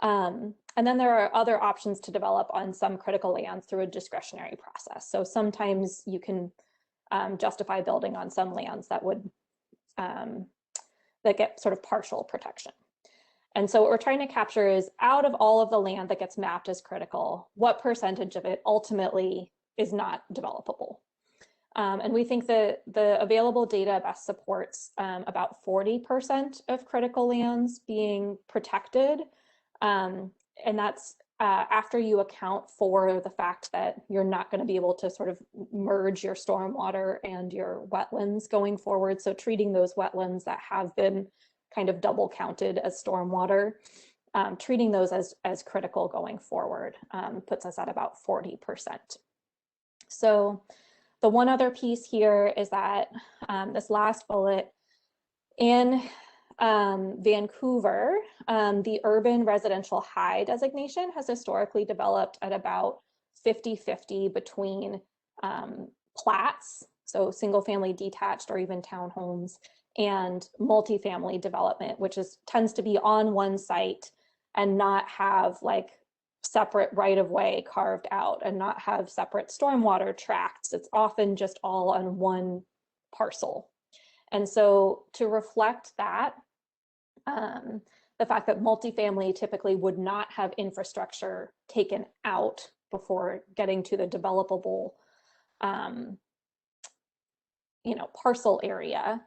And then there are other options to develop on some critical lands through a discretionary process. So sometimes you can justify building on some lands that would that get sort of partial protection. And so what we're trying to capture is, out of all of the land that gets mapped as critical, what percentage of it ultimately is not developable? And we think that the available data best supports about 40% of critical lands being protected. And that's after you account for the fact that you're not going to be able to sort of merge your stormwater and your wetlands going forward. So treating those wetlands that have been kind of double counted as stormwater, treating those as critical going forward puts us at about 40%. So the one other piece here is that this last bullet, in Vancouver, the urban residential high designation has historically developed at about 50-50 between plats, so single family detached or even townhomes, and multifamily development, which tends to be on one site and not have like separate right-of-way carved out and not have separate stormwater tracts. It's often just all on one parcel. And so to reflect that, the fact that multifamily typically would not have infrastructure taken out before getting to the developable, parcel area,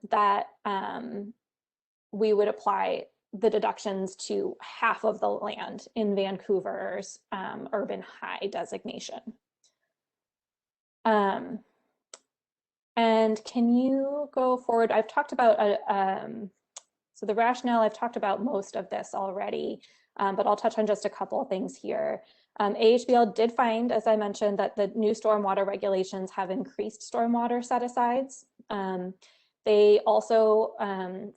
that we would apply the deductions to half of the land in Vancouver's urban high designation. And can you go forward? I've talked about, so the rationale, I've talked about most of this already, but I'll touch on just a couple of things here. AHBL did find, as I mentioned, that the new stormwater regulations have increased stormwater set-asides. They also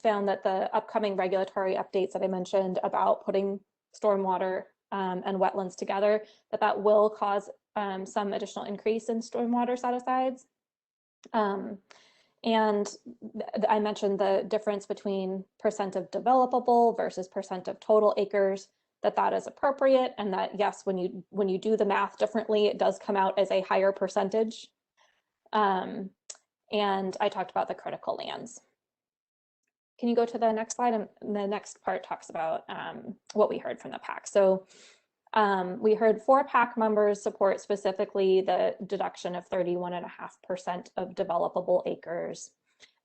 found that the upcoming regulatory updates that I mentioned about putting stormwater and wetlands together, that will cause some additional increase in stormwater set-asides. And I mentioned the difference between percent of developable versus percent of total acres, that is appropriate, and that yes, when you do the math differently, it does come out as a higher percentage. And I talked about the critical lands. Can you go to the next slide? And the next part talks about what we heard from the PAC. So we heard 4 PAC members support specifically the deduction of 31.5% of developable acres.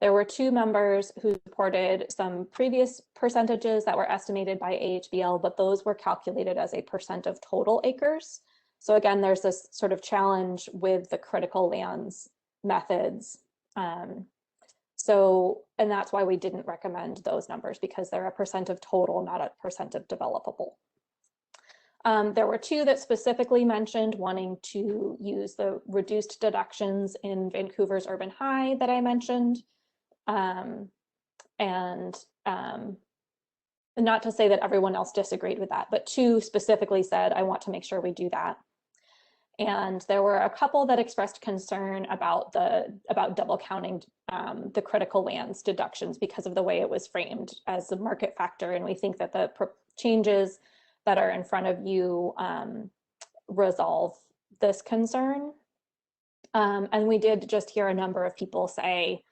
There were 2 members who supported some previous percentages that were estimated by AHBL, but those were calculated as a percent of total acres. So again, there's this sort of challenge with the critical lands methods. And that's why we didn't recommend those numbers, because they're a percent of total, not a percent of developable. There were 2 that specifically mentioned wanting to use the reduced deductions in Vancouver's urban high that I mentioned. Not to say that everyone else disagreed with that, but 2 specifically said, I want to make sure we do that. And there were a couple that expressed concern about double counting the critical lands deductions because of the way it was framed as a market factor. And we think that the changes that are in front of you resolve this concern. And we did just hear a number of people say,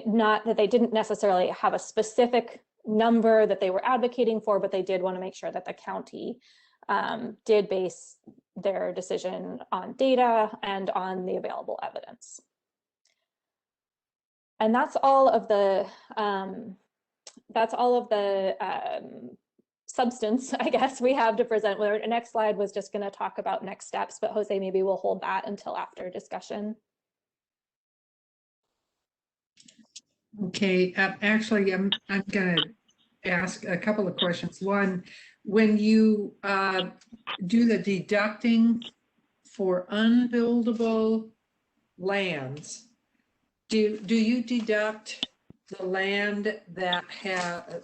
not that they didn't necessarily have a specific number that they were advocating for, but they did want to make sure that the county did base their decision on data and on the available evidence. And that's all of the substance, I guess, we have to present. The next slide was just going to talk about next steps, but Jose, maybe we'll hold that until after discussion. Okay, actually, I'm going to ask a couple of questions. One, when you do the deducting for unbuildable lands, do you deduct the land that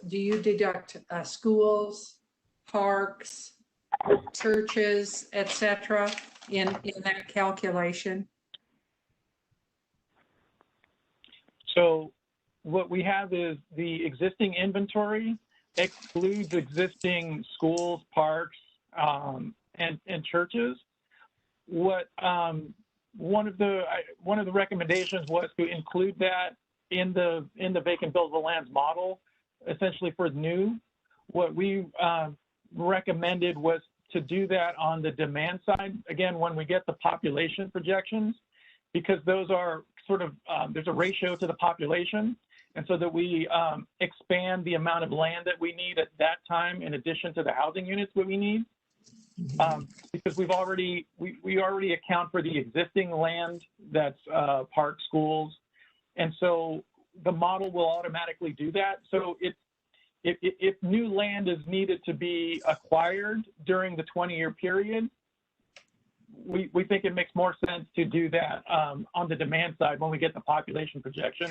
do you deduct schools, parks, churches, etc. in that calculation? So what we have is the existing inventory excludes existing schools, parks, and churches. What one of the recommendations was to include that in the vacant buildable lands model, essentially for new. What we recommended was to do that on the demand side, again, when we get the population projections, because those are sort of, there's a ratio to the population. And so that we expand the amount of land that we need at that time, in addition to the housing units that we need. Because we already account for the existing land that's park, schools. And so the model will automatically do that. So if new land is needed to be acquired during the 20-year period, we think it makes more sense to do that on the demand side when we get the population projection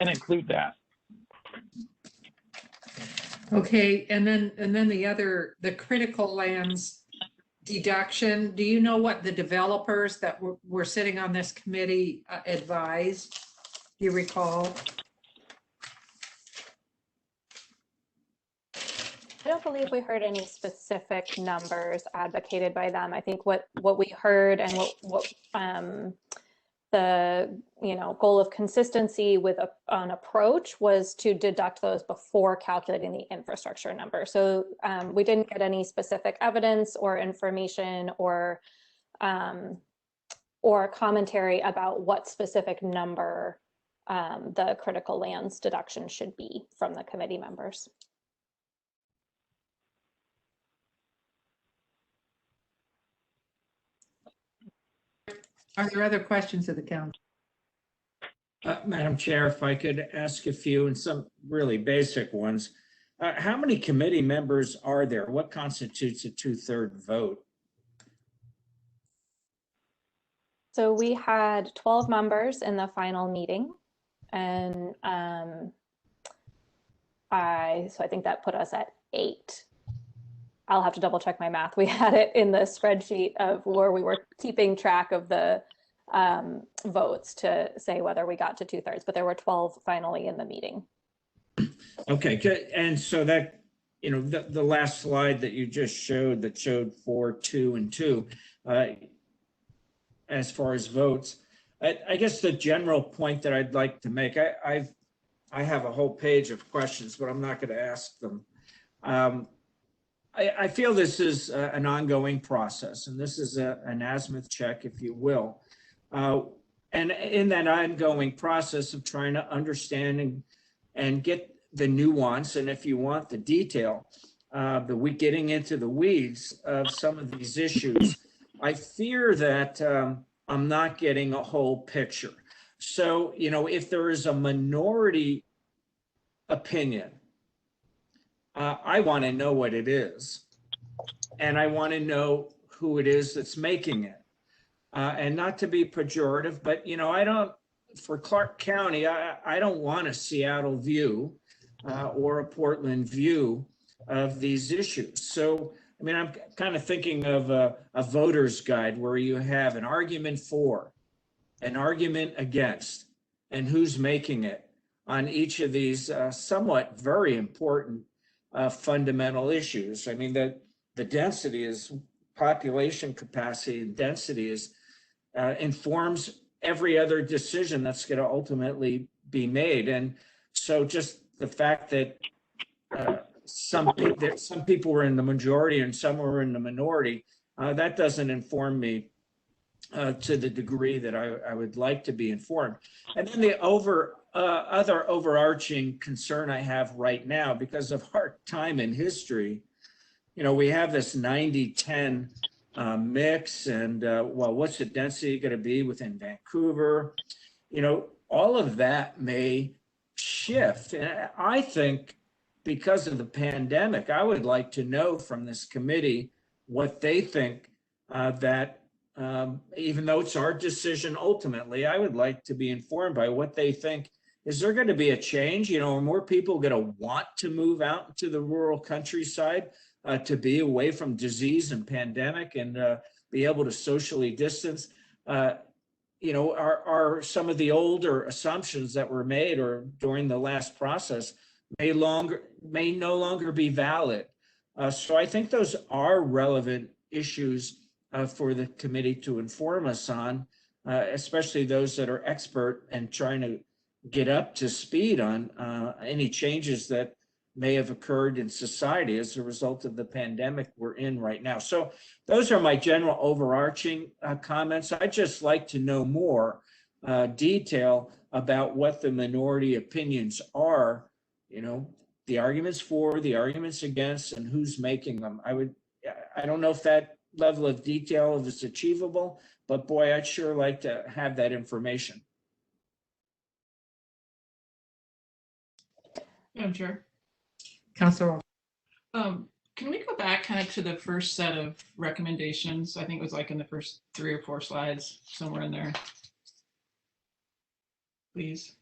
and include that. Okay, and then the critical lands deduction. Do you know what the developers that were sitting on this committee advised? Do you recall? I don't believe we heard any specific numbers advocated by them. I think what we heard and what the goal of consistency with an approach was to deduct those before calculating the infrastructure number. So we didn't get any specific evidence or information or commentary about what specific number the critical lands deduction should be from the committee members. Are there other questions of the council? Madam Chair, if I could ask a few and some really basic ones. How many committee members are there? What constitutes a 2/3 vote? So we had 12 members in the final meeting, and I think that put us at 8. I'll have to double check my math. We had it in the spreadsheet of where we were keeping track of the votes to say whether we got to 2/3, but there were 12 finally in the meeting. Okay, good. And so that, the last slide that you just showed that showed 4, 2, and 2, as far as votes, I guess the general point that I'd like to make, I have a whole page of questions, but I'm not going to ask them. I feel this is an ongoing process, and this is an azimuth check, if you will. And in that ongoing process of trying to understand and get the nuance, and if you want the detail, getting into the weeds of some of these issues, I fear that I'm not getting a whole picture. So, if there is a minority opinion, I want to know what it is, and I want to know who it is that's making it. And not to be pejorative, but for Clark County, I don't want a Seattle view or a Portland view of these issues. So, I'm kind of thinking of a voter's guide where you have an argument for, an argument against, and who's making it on each of these somewhat very important fundamental issues. The density is population capacity, and density is informs every other decision that's going to ultimately be made. And so just the fact that some people were in the majority and some were in the minority, that doesn't inform me to the degree that I would like to be informed. And then the other overarching concern I have right now, because of our time in history, we have this 90-10 mix, and what's the density going to be within Vancouver? All of that may shift. And I think because of the pandemic, I would like to know from this committee what they think that even though it's our decision ultimately, I would like to be informed by what they think. Is there going to be a change? Are more people going to want to move out into the rural countryside to be away from disease and pandemic and be able to socially distance? Are some of the older assumptions that were made or during the last process may no longer be valid? So I think those are relevant issues for the committee to inform us on, especially those that are expert and trying to get up to speed on any changes that may have occurred in society as a result of the pandemic we're in right now. So those are my general overarching comments. I'd just like to know more detail about what the minority opinions are, the arguments for, the arguments against, and who's making them. I don't know if that level of detail is achievable, but boy, I'd sure like to have that information. Madam Chair, Councilor, can we go back kind of to the first set of recommendations? I think it was like in the first 3 or 4 slides, somewhere in there. Please.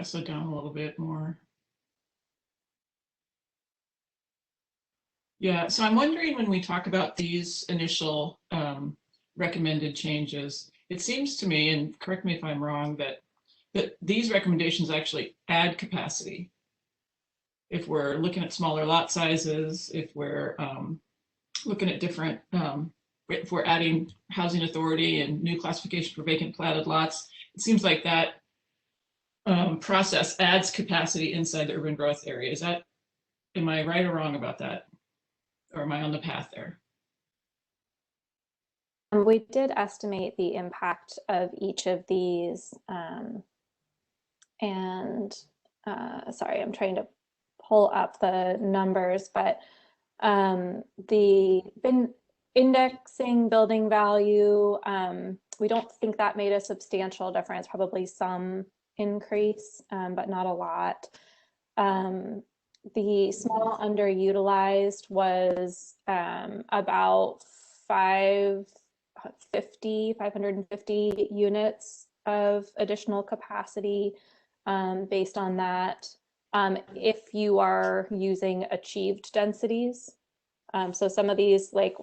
So down a little bit more. Yeah, so I'm wondering when we talk about these initial recommended changes, it seems to me, and correct me if I'm wrong, that these recommendations actually add capacity. If we're looking at smaller lot sizes, if we're looking at different, if we're adding housing authority and new classification for vacant platted lots, it seems like that process adds capacity inside the urban growth area. Am I right or wrong about that? Or am I on the path there? We did estimate the impact of each of these. Sorry, I'm trying to pull up the numbers, but the indexing building value, we don't think that made a substantial difference, probably some increase, but not a lot. The small underutilized was about 550 units of additional capacity based on that. If you are using achieved densities. So some of these, like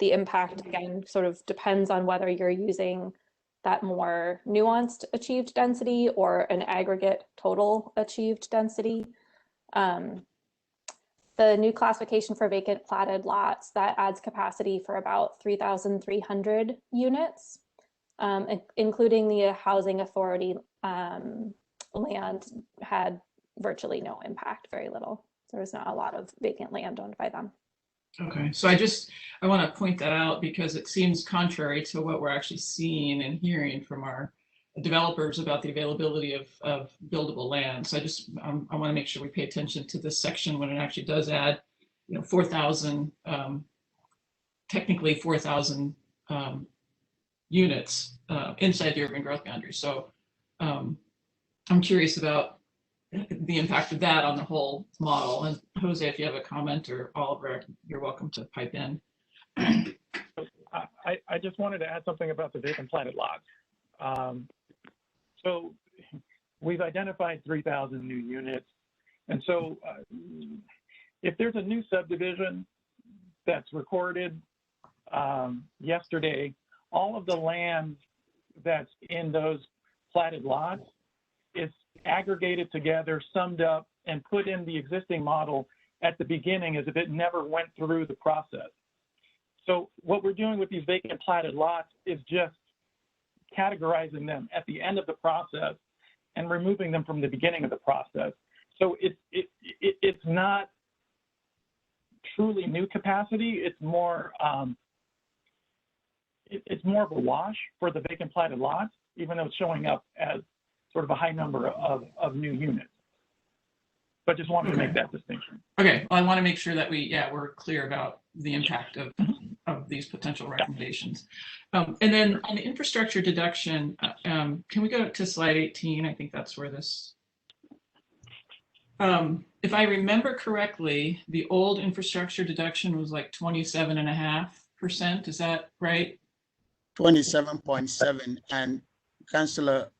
the impact again, sort of depends on whether you're using that more nuanced achieved density or an aggregate total achieved density. The new classification for vacant platted lots, that adds capacity for about 3,300 units, including the housing authority land had virtually no impact, very little. There was not a lot of vacant land owned by them. Okay, so I want to point that out because it seems contrary to what we're actually seeing and hearing from our developers about the availability of buildable land. So I want to make sure we pay attention to this section when it actually does add, 4,000, technically 4,000 units inside the urban growth boundary. So I'm curious about the impact of that on the whole model. And Jose, if you have a comment, or Oliver, you're welcome to pipe in. I just wanted to add something about the vacant platted lots. So we've identified 3,000 new units. And so if there's a new subdivision that's recorded yesterday, all of the land that's in those platted lots is aggregated together, summed up, and put in the existing model at the beginning as if it never went through the process. So what we're doing with these vacant platted lots is just categorizing them at the end of the process and removing them from the beginning of the process. So it's not truly new capacity. It's more of a wash for the vacant platted lots, even though it's showing up as sort of a high number of new units. But just wanted to make that distinction. Okay, well, I want to make sure that we're clear about the impact of these potential recommendations. And then on the infrastructure deduction, can we go to slide 18? I think that's where this, if I remember correctly, the old infrastructure deduction was like 27.5%. Is that right? 27.7. And Councillor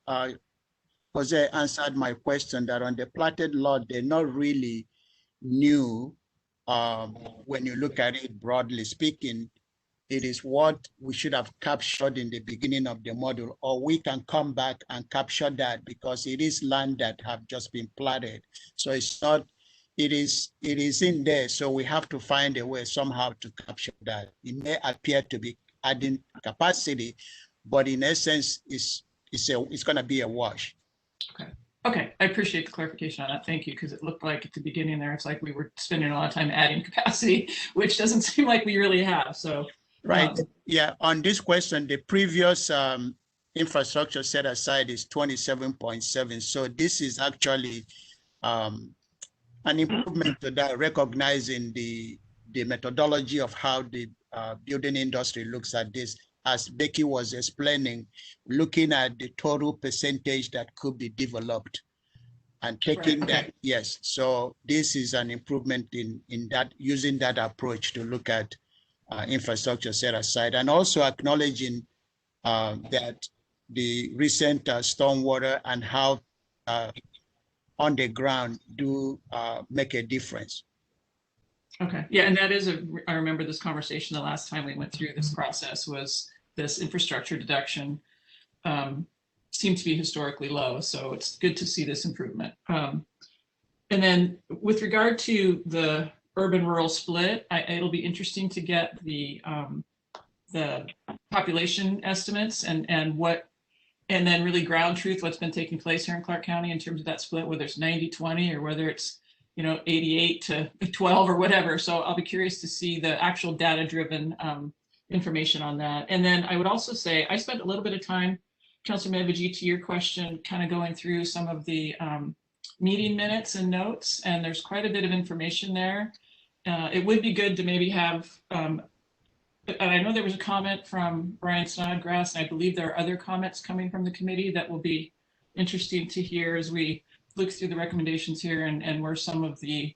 Jose answered my question that on the platted lot, they're not really new. When you look at it broadly speaking, it is what we should have captured in the beginning of the model, or we can come back and capture that because it is land that have just been platted. So it's not, it is in there. So we have to find a way somehow to capture that. It may appear to be adding capacity, but in essence, it's going to be a wash. Okay, I appreciate the clarification on that. Thank you, because it looked like at the beginning there, it's like we were spending a lot of time adding capacity, which doesn't seem like we really have. So, right. Yeah, on this question, the previous infrastructure set aside is 27.7. So this is actually an improvement to that, recognizing the methodology of how the building industry looks at this. As Becky was explaining, looking at the total percentage that could be developed and taking that, yes. So this is an improvement in that, using that approach to look at infrastructure set aside, and also acknowledging that the recent stormwater and how on the ground do make a difference. Okay, yeah, and that is I remember this conversation the last time we went through this process was this infrastructure deduction seem to be historically low. So it's good to see this improvement. And then with regard to the urban-rural split, it'll be interesting to get the population estimates and then really ground truth what's been taking place here in Clark County in terms of that split, whether it's 90-20 or whether it's 88-12 or whatever. So I'll be curious to see the actual data-driven information on that. And then I would also say I spent a little bit of time, Councilor Medviji, to your question, kind of going through some of the meeting minutes and notes, and there's quite a bit of information there. It would be good to maybe have, and I know there was a comment from Brian Snodgrass, and I believe there are other comments coming from the committee that will be interesting to hear as we look through the recommendations here and where some of the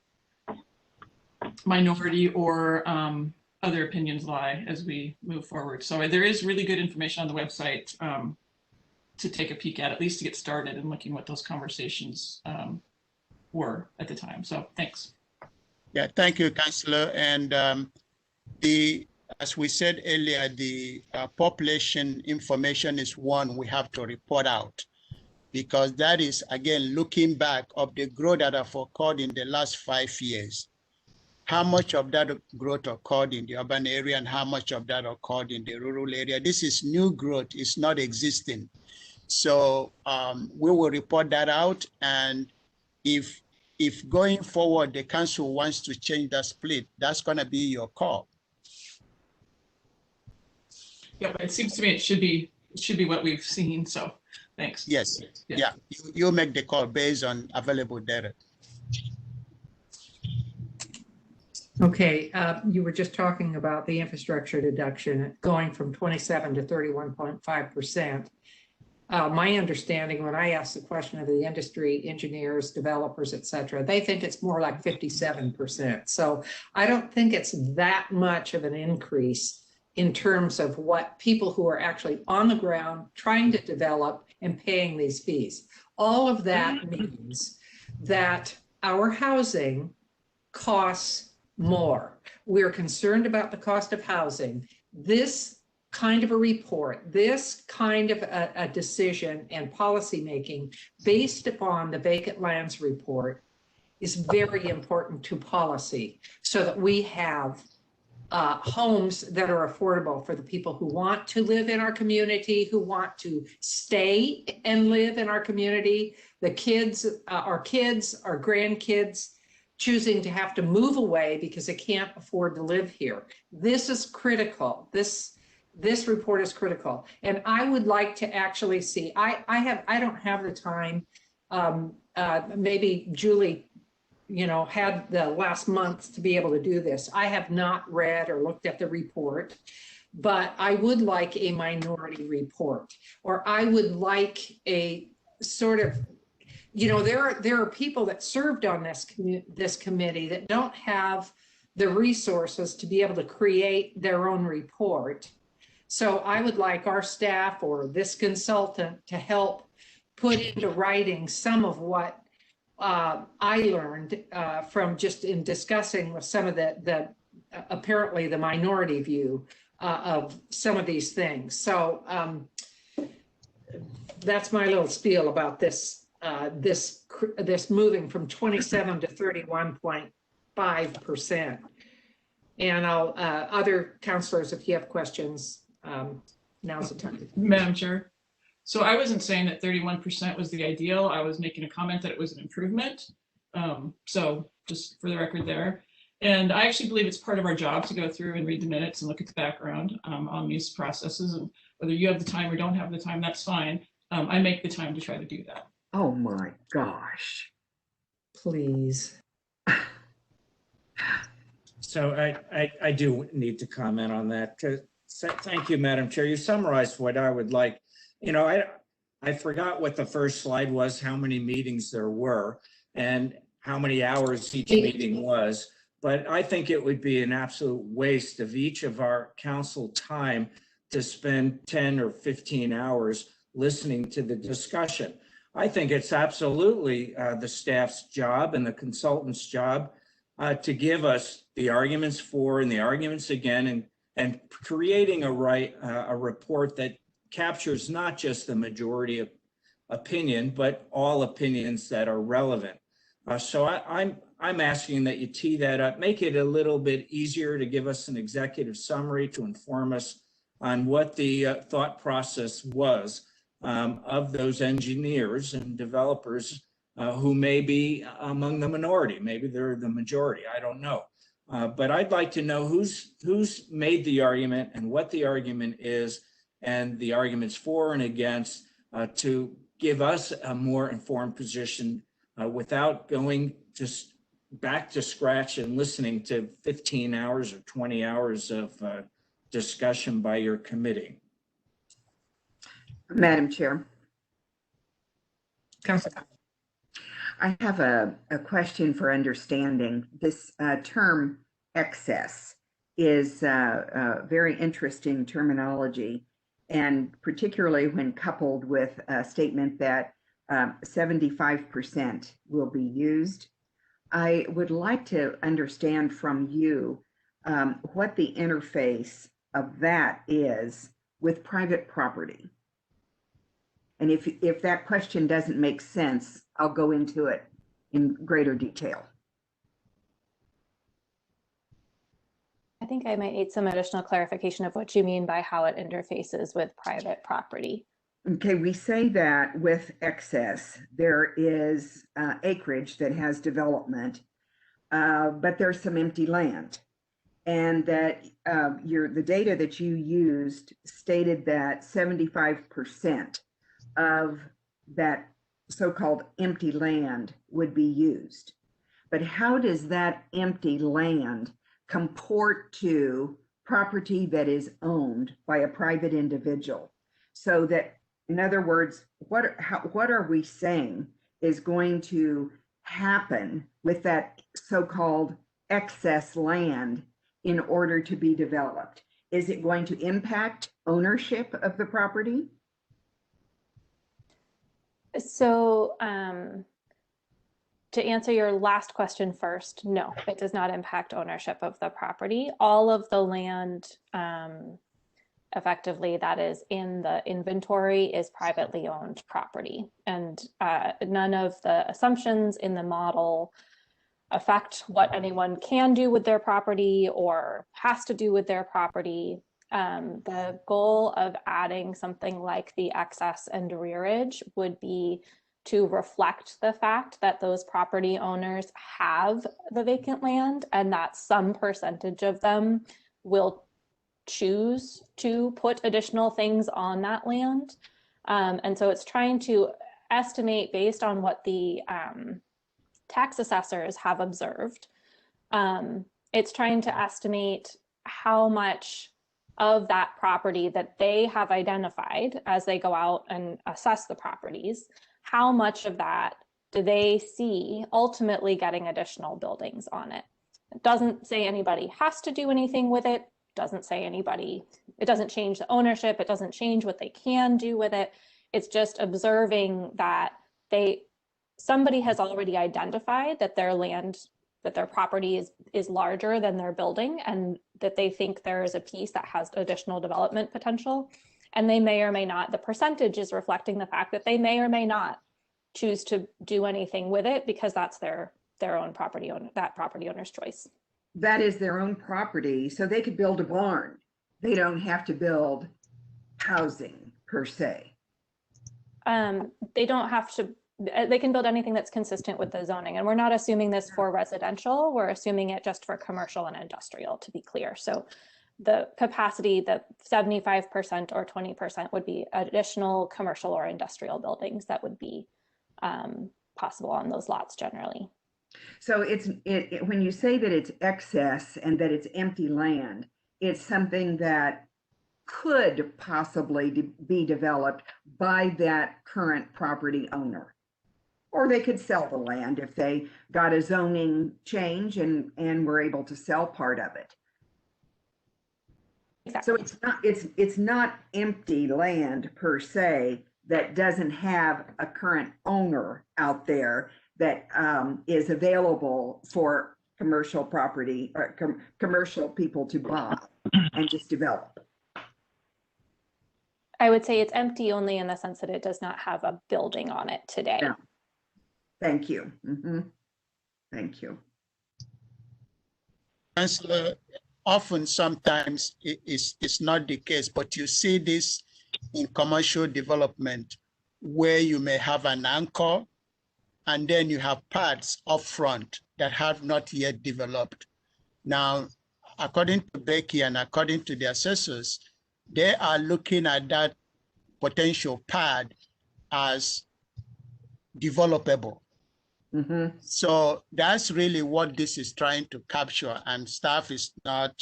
minority or other opinions lie as we move forward. So there is really good information on the website to take a peek at least to get started and looking what those conversations were at the time. So thanks. Yeah, thank you, Councillor. And as we said earlier, the population information is one we have to report out, because that is, again, looking back of the growth that have occurred in the last 5 years. How much of that growth occurred in the urban area and how much of that occurred in the rural area? This is new growth, it's not existing. So we will report that out, and if going forward the council wants to change that split, that's going to be your call. Yeah, it seems to me it should be what we've seen. So thanks. Yes. Yeah. You make the call based on available data. Okay, you were just talking about the infrastructure deduction going from 27 to 31.5%. My understanding, when I asked the question of the industry, engineers, developers, et cetera, they think it's more like 57%. So I don't think it's that much of an increase in terms of what people who are actually on the ground trying to develop and paying these fees. All of that means that our housing costs more. We're concerned about the cost of housing. This kind of a report, this kind of a decision and policy making based upon the vacant lands report is very important to policy, so that we have homes that are affordable for the people who want to live in our community, who want to stay and live in our community, the kids, our grandkids choosing to have to move away because they can't afford to live here. This is critical. This report is critical. And I would like to actually see, I don't have the time, maybe Julie, had the last month to be able to do this. I have not read or looked at the report, but I would like a minority report, or I would like a sort of, there are people that served on this committee that don't have the resources to be able to create their own report. So I would like our staff or this consultant to help put into writing some of what I learned from just in discussing with some of the apparently the minority view of some of these things. So that's my little spiel about this this moving from 27 to 31.5%. And I'll other councilors, if you have questions, now's the time. Madam Chair. So I wasn't saying that 31% was the ideal. I was making a comment that it was an improvement. So just for the record there. And I actually believe it's part of our job to go through and read the minutes and look at the background on these processes. And whether you have the time or don't have the time, that's fine. I make the time to try to do that. Oh my gosh. Please. So I do need to comment on that. Thank you, Madam Chair. You summarized what I would like. I forgot what the first slide was, how many meetings there were and how many hours each meeting was. But I think it would be an absolute waste of each of our council time to spend 10 or 15 hours listening to the discussion. I think it's absolutely the staff's job and the consultant's job to give us the arguments for and the arguments again, and creating a report that captures not just the majority of opinion, but all opinions that are relevant. So I'm asking that you tee that up, make it a little bit easier to give us an executive summary to inform us on what the thought process was of those engineers and developers who may be among the minority. Maybe they're the majority, I don't know. But I'd like to know who's made the argument and what the argument is and the arguments for and against to give us a more informed position without going just back to scratch and listening to 15 hours or 20 hours of discussion by your committee. Madam Chair, Councilor. I have a question for understanding. This term excess is very interesting terminology, and particularly when coupled with a statement that 75% will be used. I would like to understand from you what the interface of that is with private property. And if that question doesn't make sense, I'll go into it in greater detail. I think I might need some additional clarification of what you mean by how it interfaces with private property. Okay, we say that with excess, there is acreage that has development, but there's some empty land. And that the data that you used stated that 75% of that so-called empty land would be used. But how does that empty land comport to property that is owned by a private individual? So that, in other words, what are we saying is going to happen with that so-called excess land in order to be developed? Is it going to impact ownership of the property? So to answer your last question first, no, it does not impact ownership of the property. All of the land effectively that is in the inventory is privately owned property. And none of the assumptions in the model affect what anyone can do with their property or has to do with their property. The goal of adding something like the excess and rearage would be to reflect the fact that those property owners have the vacant land and that some percentage of them will choose to put additional things on that land. And so it's trying to estimate based on what the tax assessors have observed. It's trying to estimate how much of that property that they have identified as they go out and assess the properties, how much of that do they see ultimately getting additional buildings on it? It doesn't say anybody has to do anything with it. Doesn't say anybody, it doesn't change the ownership. It doesn't change what they can do with it. It's just observing that somebody has already identified that their land, that their property is larger than their building, and that they think there is a piece that has additional development potential. And they may or may not, the percentage is reflecting the fact that they may or may not choose to do anything with it because that's their own property owner, that property owner's choice. That is their own property, so they could build a barn. They don't have to build housing per se. They don't have to, they can build anything that's consistent with the zoning. And we're not assuming this for residential, we're assuming it just for commercial and industrial, to be clear. So the capacity, the 75% or 20% would be additional commercial or industrial buildings that would be possible on those lots generally. So when you say that it's excess and that it's empty land, it's something that could possibly be developed by that current property owner. Or they could sell the land if they got a zoning change and were able to sell part of it. Exactly. So it's not empty land per se that doesn't have a current owner out there that is available for commercial property or commercial people to buy and just develop. I would say it's empty only in the sense that it does not have a building on it today. Yeah. Thank you. Thank you. Councillor, often sometimes it's not the case, but you see this in commercial development where you may have an anchor and then you have parts up front that have not yet developed. Now, according to Becky and according to the assessors, they are looking at that potential pad as developable. So that's really what this is trying to capture, and staff is not,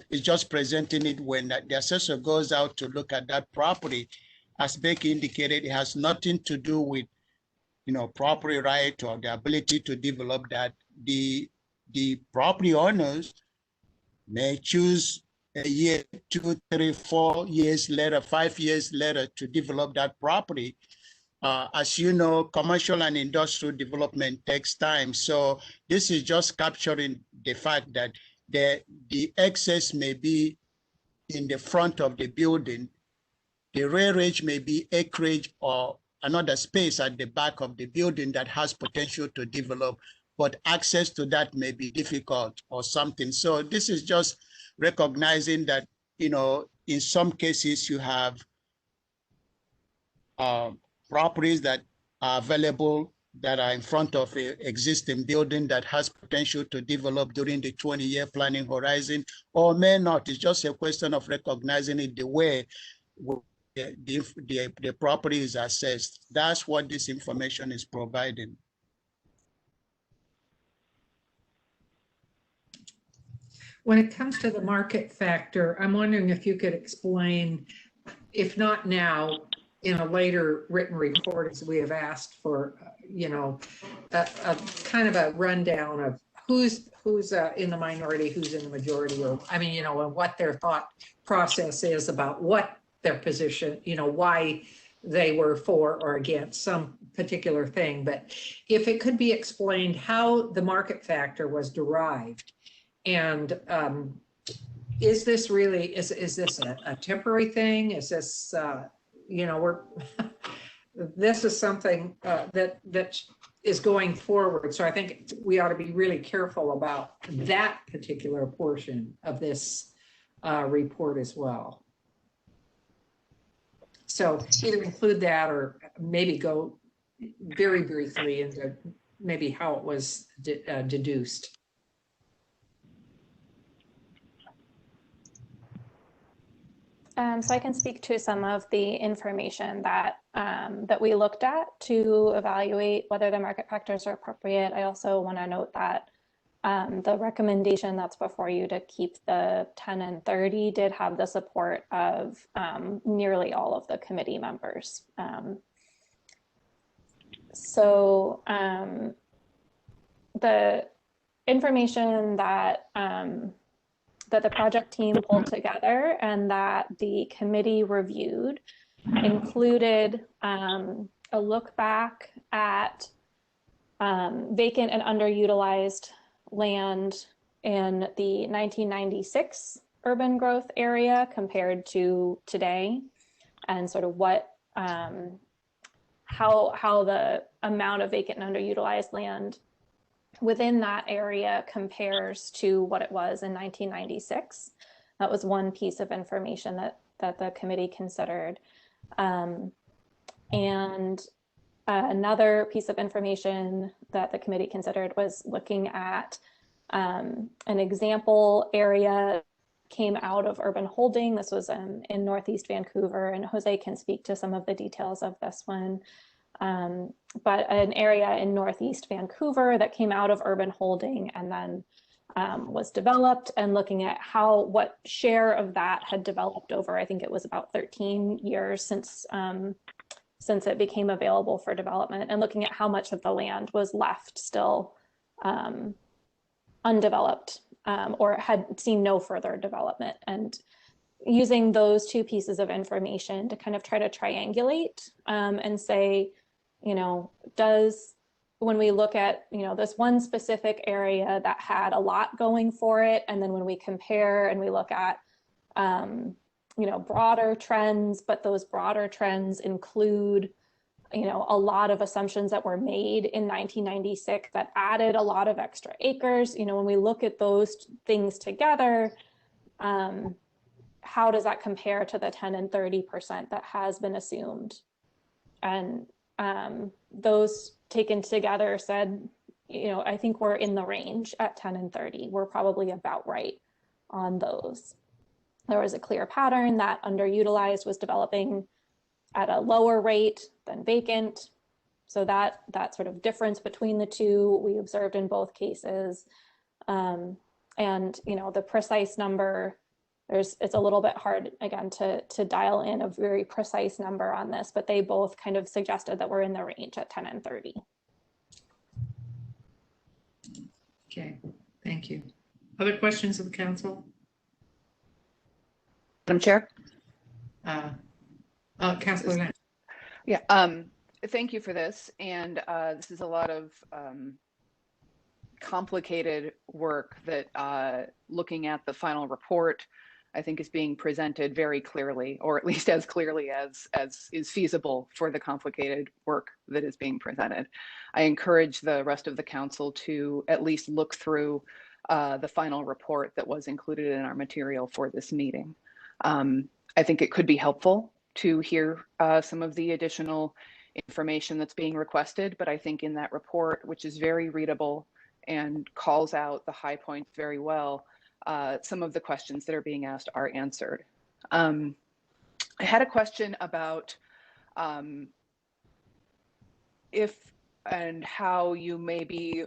it's just presenting it when the assessor goes out to look at that property. As Becky indicated, it has nothing to do with, you know, property right or the ability to develop that. The property owners may choose a year, 2, 3, 4 years later, 5 years later to develop that property. As you know, commercial and industrial development takes time. So this is just capturing the fact that the excess may be in the front of the building. The rearage may be acreage or another space at the back of the building that has potential to develop, but access to that may be difficult or something. So this is just recognizing that, you know, in some cases you have properties that are available that are in front of an existing building that has potential to develop during the 20-year planning horizon, or may not. It's just a question of recognizing it the way the property is assessed. That's what this information is providing. When it comes to the market factor, I'm wondering if you could explain, if not now, in a later written report, as we have asked for, you know, a kind of a rundown of who's in the minority, who's in the majority, or I mean, you know, and what their thought process is about what their position, you know, why they were for or against some particular thing. But if it could be explained how the market factor was derived, and is this really, is this a temporary thing? Is this, you know, this is something that is going forward. So I think we ought to be really careful about that particular portion of this report as well. So either include that or maybe go very briefly into maybe how it was deduced. So I can speak to some of the information that that we looked at to evaluate whether the market factors are appropriate. I also want to note that the recommendation that's before you to keep the 10 and 30 did have the support of nearly all of the committee members. So the information that that the project team pulled together and that the committee reviewed included a look back at vacant and underutilized land in the 1996 urban growth area compared to today, and sort of what how the amount of vacant and underutilized land within that area compares to what it was in 1996. That was one piece of information that the committee considered. And another piece of information that the committee considered was looking at an example area came out of urban holding. This was in Northeast Vancouver, and Jose can speak to some of the details of this one. But an area in Northeast Vancouver that came out of urban holding and then was developed, and looking at what share of that had developed over, I think it was about 13 years since it became available for development, and looking at how much of the land was left still undeveloped or had seen no further development, and using those two pieces of information to kind of try to triangulate and say, you know, does when we look at, this one specific area that had a lot going for it, and then when we compare and we look at, broader trends, but those broader trends include, a lot of assumptions that were made in 1996 that added a lot of extra acres. When we look at those things together, how does that compare to the 10 and 30% that has been assumed? And those taken together said, I think we're in the range at 10 and 30. We're probably about right on those. There was a clear pattern that underutilized was developing at a lower rate than vacant. So that sort of difference between the two we observed in both cases. And the precise number, it's a little bit hard again to dial in a very precise number on this, but they both kind of suggested that we're in the range at 10 and 30. Okay, thank you. Other questions of the council? Madam Chair? Councilor Lynn. Yeah, thank you for this. And this is a lot of complicated work that looking at the final report, I think is being presented very clearly, or at least as clearly as is feasible for the complicated work that is being presented. I encourage the rest of the council to at least look through the final report that was included in our material for this meeting. I think it could be helpful to hear some of the additional information that's being requested, but I think in that report, which is very readable and calls out the high points very well, some of the questions that are being asked are answered. I had a question about if and how you may be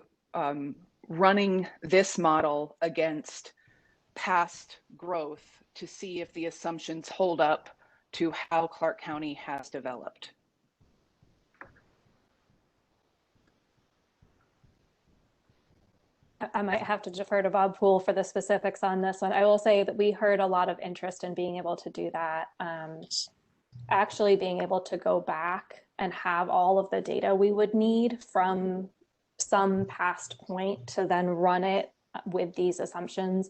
running this model against past growth to see if the assumptions hold up to how Clark County has developed. I might have to defer to Bob Poole for the specifics on this one. I will say that we heard a lot of interest in being able to do that. Actually being able to go back and have all of the data we would need from some past point to then run it with these assumptions.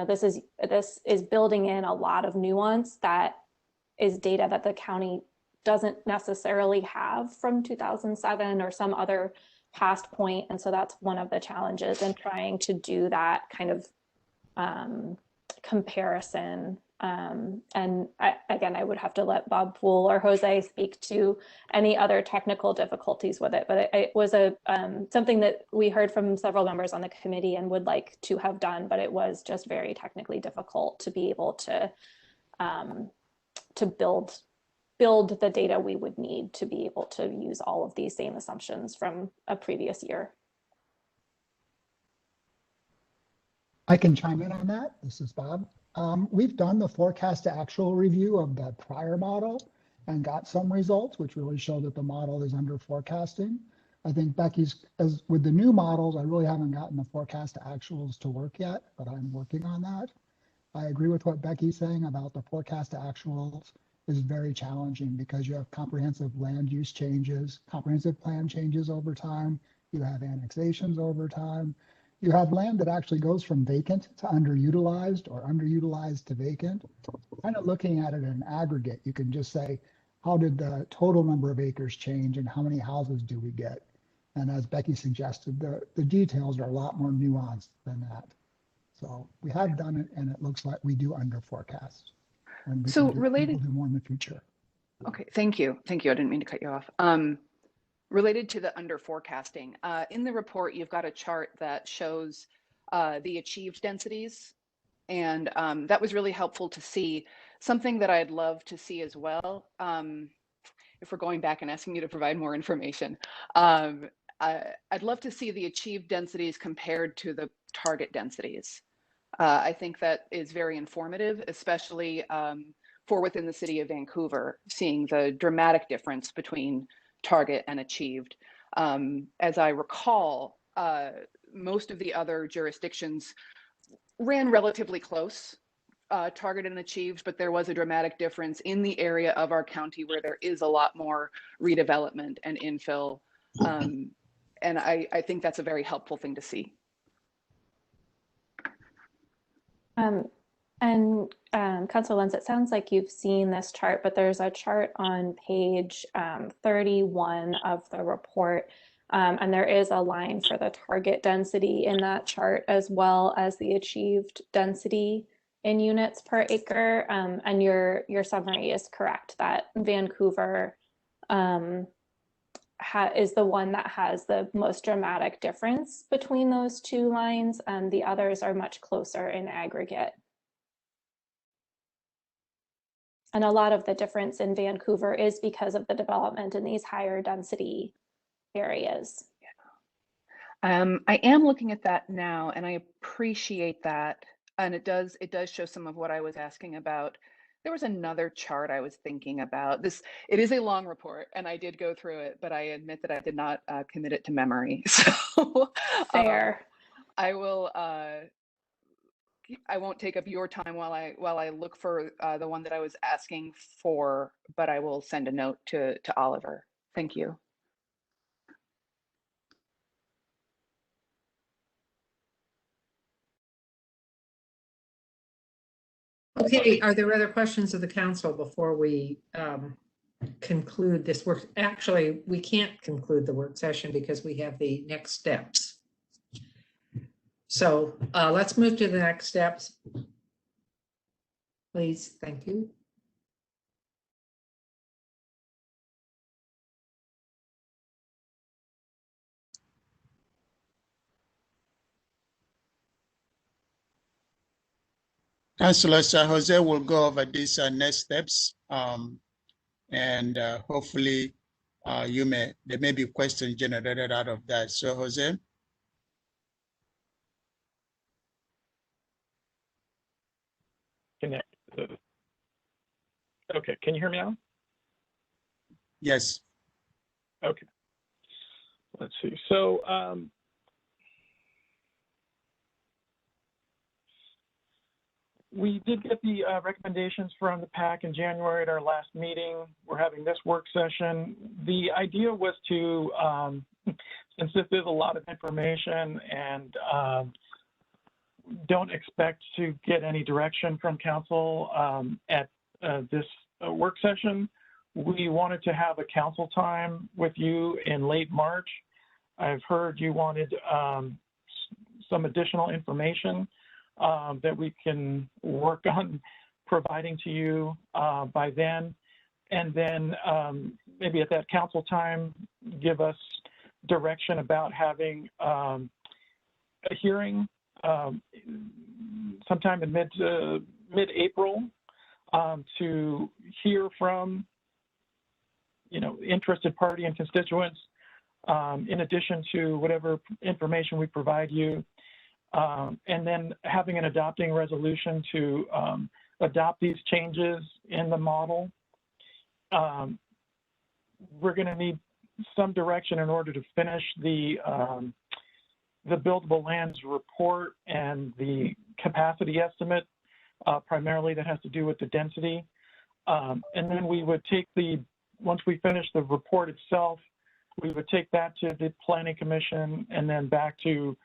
This is building in a lot of nuance that is data that the county doesn't necessarily have from 2007 or some other past point. And so that's one of the challenges in trying to do that kind of comparison. And again, I would have to let Bob Poole or Jose speak to any other technical difficulties with it. But it was something that we heard from several members on the committee and would like to have done, but it was just very technically difficult to be able to build the data we would need to be able to use all of these same assumptions from a previous year. I can chime in on that. This is Bob. We've done the forecast to actual review of the prior model and got some results, which really show that the model is under forecasting. I think Becky's, as with the new models, I really haven't gotten the forecast to actuals to work yet, but I'm working on that. I agree with what Becky's saying about the forecast to actuals is very challenging because you have comprehensive land use changes, comprehensive plan changes over time. You have annexations over time. You have land that actually goes from vacant to underutilized or underutilized to vacant. Kind of looking at it in aggregate, you can just say, how did the total number of acres change and how many houses do we get? And as Becky suggested, the details are a lot more nuanced than that. So we have done it and it looks like we do under forecast. And So we'll related do more in the future. Okay, thank you. Thank you. I didn't mean to cut you off. Related to the under forecasting, in the report, you've got a chart that shows the achieved densities. And that was really helpful to see. Something that I'd love to see as well, if we're going back and asking you to provide more information, I'd love to see the achieved densities compared to the target densities. I think that is very informative, especially for within the city of Vancouver, seeing the dramatic difference between target and achieved. As I recall, most of the other jurisdictions ran relatively close, target and achieved, but there was a dramatic difference in the area of our county where there is a lot more redevelopment and infill. And I think that's a very helpful thing to see. Councilor Lentz, it sounds like you've seen this chart, but there's a chart on page 31 of the report. And there is a line for the target density in that chart, as well as the achieved density in units per acre. And your summary is correct that Vancouver is the one that has the most dramatic difference between those two lines, and the others are much closer in aggregate. And a lot of the difference in Vancouver is because of the development in these higher density areas. I am looking at that now, and I appreciate that. And it does show some of what I was asking about. There was another chart I was thinking about. It is a long report, and I did go through it, but I admit that I did not commit it to memory. So Fair. I will. I won't take up your time while I look for the one that I was asking for, but I will send a note to Oliver. Thank you. Okay, are there other questions of the council before we conclude this work? Actually, we can't conclude the work session because we have the next steps. So let's move to the next steps. Please, thank you. Councillor Sir Jose will go over these next steps, and hopefully there may be questions generated out of that. So Jose. Okay, can you hear me now? Yes. Okay. Let's see. So we did get the recommendations from the PAC in January at our last meeting. We're having this work session. The idea was to, since this is a lot of information and don't expect to get any direction from council at this work session, we wanted to have a council time with you in late March. I've heard you wanted some additional information that we can work on providing to you by then. And then maybe at that council time, give us direction about having a hearing sometime in mid-April to hear from, interested party and constituents, in addition to whatever information we provide you. And then having an adopting resolution to adopt these changes in the model. We're going to need some direction in order to finish the buildable lands report and the capacity estimate, primarily that has to do with the density. And then we would take once we finish the report itself, we would take that to the Planning Commission and then back to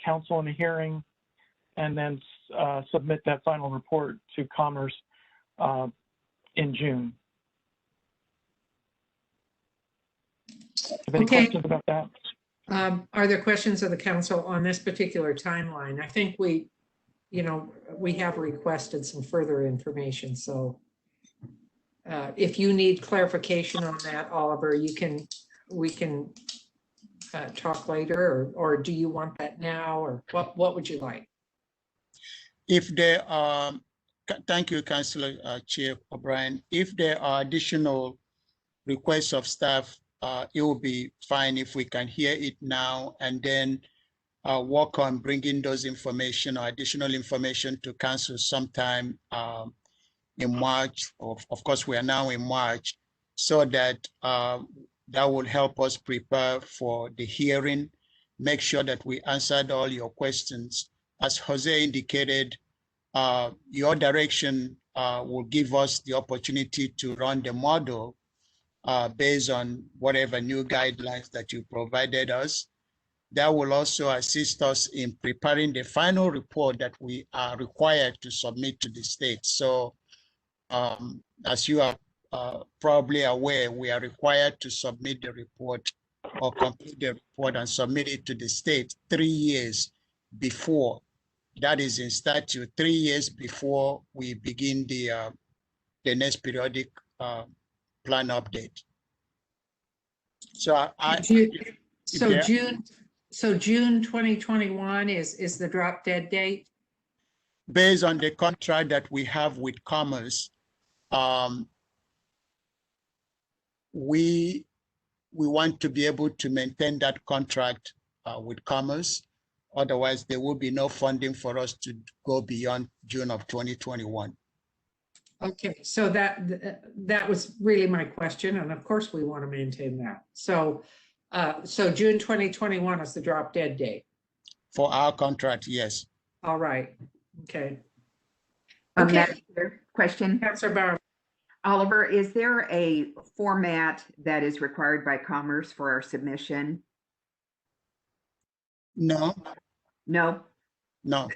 council in a hearing, and then submit that final report to Commerce in June. Have any questions about that? Are there questions of the council on this particular timeline? I think we have requested some further information. So if you need clarification on that, Oliver, we can talk later, or do you want that now, or what would you like? If there are, thank you, Councillor Chair O'Brien. If there are additional requests of staff, it will be fine if we can hear it now and then work on bringing those information or additional information to council sometime in March. Of course, we are now in March, so that that will help us prepare for the hearing, make sure that we answered all your questions. As Jose indicated, your direction will give us the opportunity to run the model based on whatever new guidelines that you provided us. That will also assist us in preparing the final report that we are required to submit to the state. So as you are probably aware, we are required to submit the report or complete the report and submit it to the state 3 years before. That is in statute, 3 years before we begin the next periodic plan update. So June 2021 is the drop dead date? Based on the contract that we have with Commerce, we want to be able to maintain that contract with Commerce. Otherwise, there will be no funding for us to go beyond June of 2021. Okay, so that was really my question, and of course we want to maintain that. So June 2021 is the drop dead date. For our contract, yes. All right. Okay. Madam Chair, question. Councilor Bauer. Oliver, is there a format that is required by Commerce for our submission? No. No? No.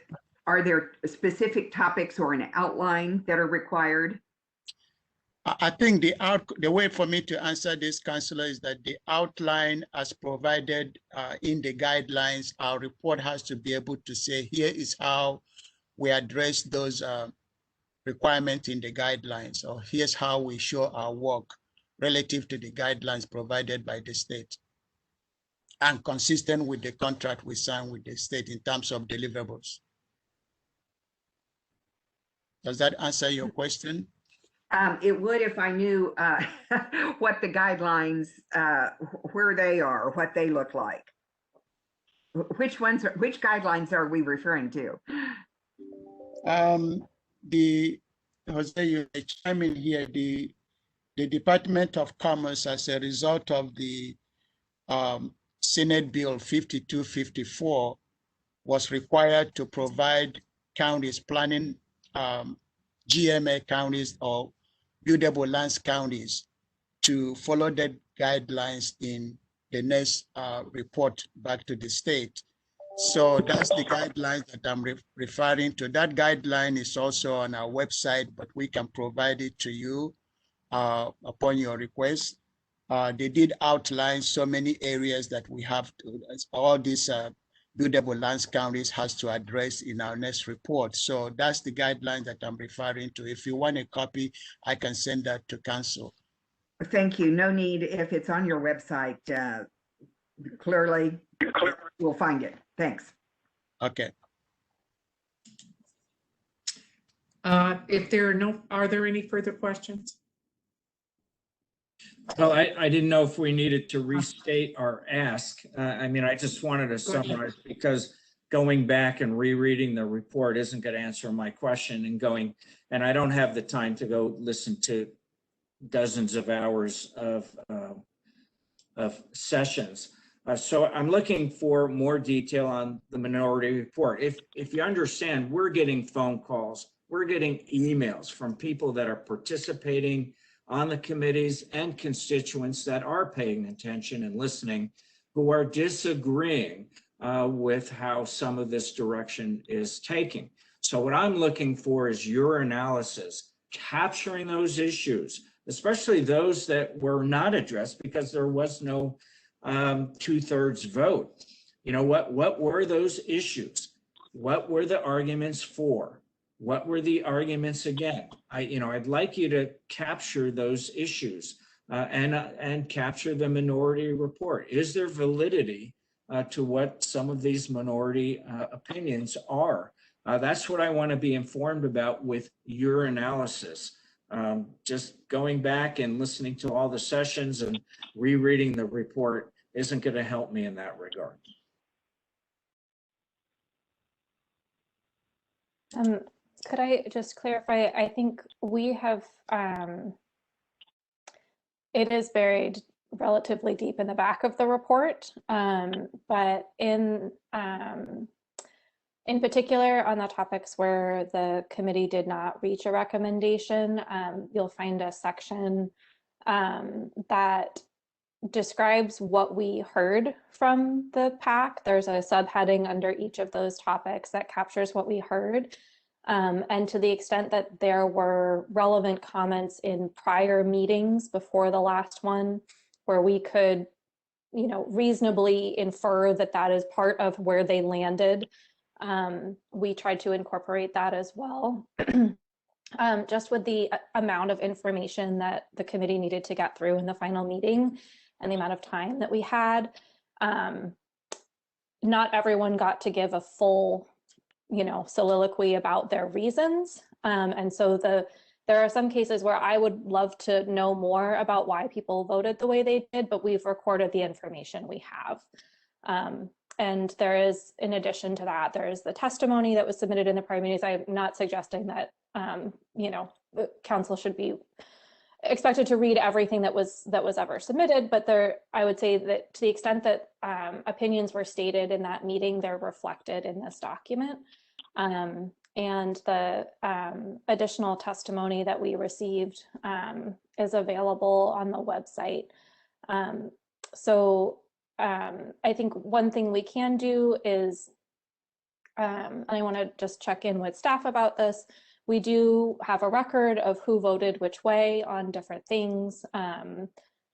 Are there specific topics or an outline that are required? I think the way for me to answer this, Councillor, is that the outline as provided in the guidelines, our report has to be able to say, here is how we address those requirements in the guidelines, or here's how we show our work relative to the guidelines provided by the state and consistent with the contract we signed with the state in terms of deliverables. Does that answer your question? It would if I knew what the guidelines, where they are, what they look like. Which guidelines are we referring to? Jose, you chime in here, the Department of Commerce, as a result of the Senate Bill 5254, was required to provide counties planning, GMA counties or buildable lands counties to follow the guidelines in the next report back to the state. So that's the guidelines that I'm referring to. That guideline is also on our website, but we can provide it to you upon your request. They did outline so many areas that we have to, all these buildable lands counties has to address in our next report. So that's the guideline that I'm referring to. If you want a copy, I can send that to council. Thank you. No need. If it's on your website, clearly we'll find it. Thanks. Okay. If there are no, are there any further questions? Well, I didn't know if we needed to restate our ask. I mean, I just wanted to summarize, because going back and rereading the report isn't going to answer my question, and I don't have the time to go listen to dozens of hours of sessions. So I'm looking for more detail on the minority report. If you understand, we're getting phone calls, we're getting emails from people that are participating on the committees and constituents that are paying attention and listening, who are disagreeing with how some of this direction is taking. So what I'm looking for is your analysis, capturing those issues, especially those that were not addressed because there was no 2/3 vote. You know, what were those issues? What were the arguments for? What were the arguments again? I'd like you to capture those issues and capture the minority report. Is there validity to what some of these minority opinions are? That's what I want to be informed about with your analysis. Just going back and listening to all the sessions and rereading the report isn't going to help me in that regard. Could I just clarify? I think we have, it is buried relatively deep in the back of the report, but in particular on the topics where the committee did not reach a recommendation, you'll find a section that describes what we heard from the PAC. There's a subheading under each of those topics that captures what we heard. And to the extent that there were relevant comments in prior meetings before the last one, where we could, you know, reasonably infer that that is part of where they landed, we tried to incorporate that as well. Just with the amount of information that the committee needed to get through in the final meeting and the amount of time that we had, not everyone got to give a full, you know, soliloquy about their reasons. And so there are some cases where I would love to know more about why people voted the way they did, but we've recorded the information we have. And there is, in addition to that, there is the testimony that was submitted in the prior meetings. I'm not suggesting that, you know, the council should be expected to read everything that was ever submitted, but there, I would say that to the extent that opinions were stated in that meeting, they're reflected in this document. And the additional testimony that we received is available on the website. So I think one thing we can do is, and I want to just check in with staff about this, we do have a record of who voted which way on different things. And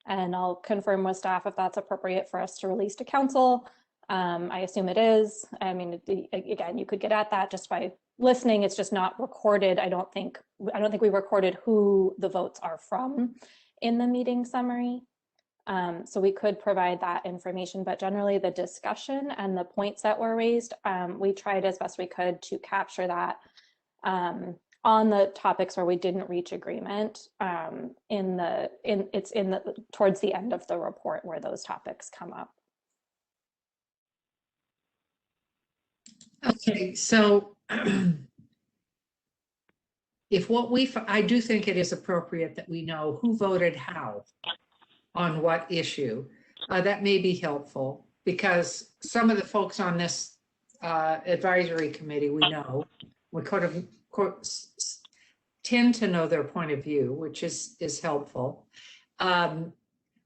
I'll confirm with staff if that's appropriate for us to release to council. I assume it is. I mean, again, you could get at that just by listening. It's just not recorded. I don't think we recorded who the votes are from in the meeting summary. So we could provide that information, but generally the discussion and the points that were raised, we tried as best we could to capture that on the topics where we didn't reach agreement. Towards the end of the report where those topics come up. Okay, so I do think it is appropriate that we know who voted how on what issue. That may be helpful because some of the folks on this advisory committee, we know, we tend to know their point of view, which is helpful. But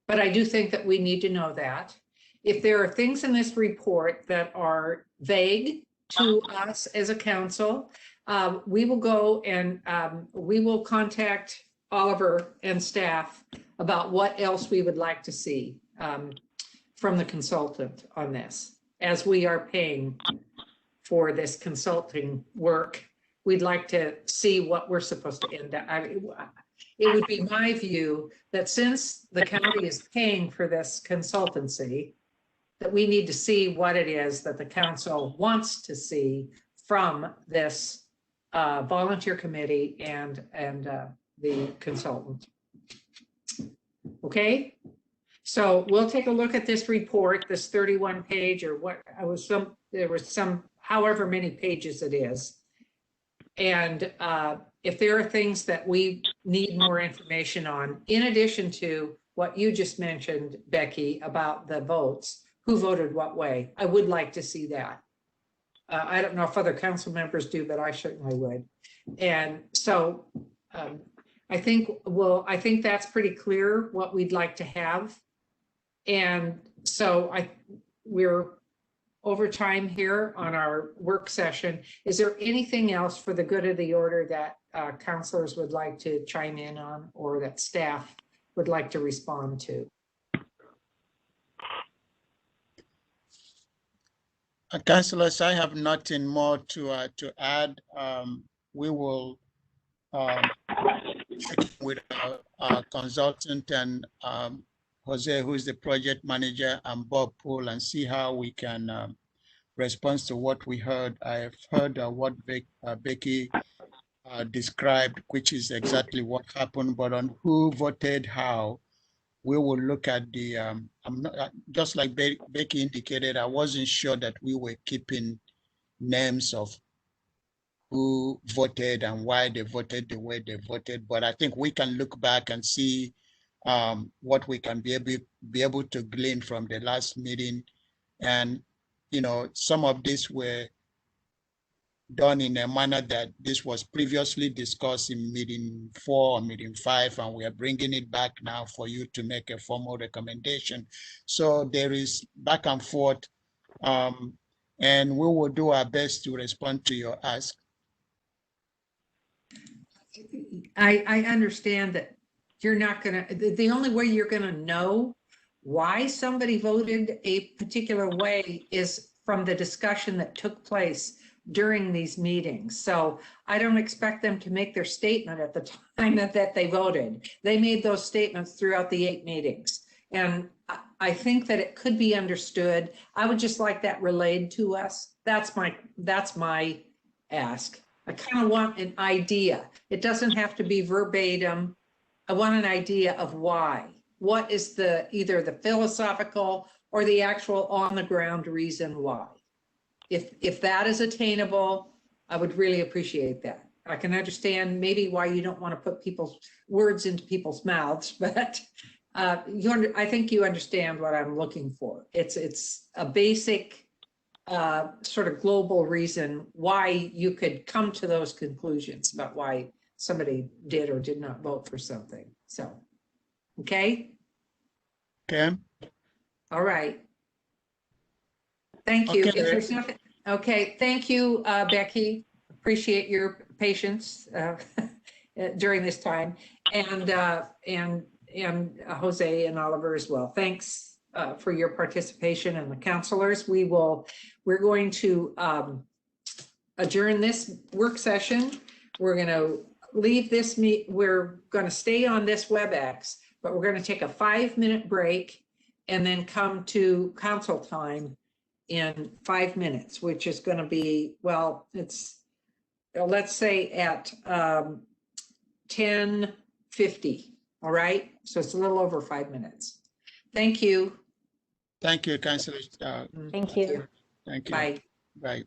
I do think that we need to know that. If there are things in this report that are vague to us as a council, we will go and we will contact Oliver and staff about what else we would like to see from the consultant on this. As we are paying for this consulting work, we'd like to see what we're supposed to end up. I mean, it would be my view that since the county is paying for this consultancy, that we need to see what it is that the council wants to see from this volunteer committee and the consultant. Okay, so we'll take a look at this report, this 31 page or what there was some, however many pages it is. And if there are things that we need more information on, in addition to what you just mentioned, Becky, about the votes, who voted what way, I would like to see that. I don't know if other council members do, but I certainly would. And so I think that's pretty clear what we'd like to have. And so we're over time here on our work session. Is there anything else for the good of the order that councilors would like to chime in on or that staff would like to respond to? Councillors, I have nothing more to add. We will check with our consultant and Jose, who is the project manager, and Bob Poole, and see how we can respond to what we heard. I have heard what Becky described, which is exactly what happened, but on who voted how, we will look at the, I'm not, just like Becky indicated, I wasn't sure that we were keeping names of who voted and why they voted the way they voted, but I think we can look back and see what we can be able to glean from the last meeting. And, you know, some of these were done in a manner that this was previously discussed in meeting 4 or meeting 5, and we are bringing it back now for you to make a formal recommendation. So there is back and forth, and we will do our best to respond to your ask. I understand that you're not gonna, the only way you're gonna know why somebody voted a particular way is from the discussion that took place during these meetings. So I don't expect them to make their statement at the time that they voted. They made those statements throughout the 8 meetings. And I think that it could be understood. I would just like that relayed to us. That's my ask. I kind of want an idea. It doesn't have to be verbatim. I want an idea of why. What is either the philosophical or the actual on the ground reason why? If that is attainable, I would really appreciate that. I can understand maybe why you don't want to put people's words into people's mouths, but I think you understand what I'm looking for. It's a basic sort of global reason why you could come to those conclusions about why somebody did or did not vote for something. So, okay? Okay. All right. Thank you. Okay. If there's nothing, okay, thank you, Becky. Appreciate your patience during this time, and Jose and Oliver as well. Thanks for your participation, and the counselors. We're going to adjourn this work session. We're going to leave this we're going to stay on this WebEx, but we're going to take a 5-minute break and then come to council time in 5 minutes, which is going to be, well, it's, let's say at 10:50. All right. So it's a little over 5 minutes. Thank you. Thank you, Councillor. Thank you. Thank you. Bye. Bye.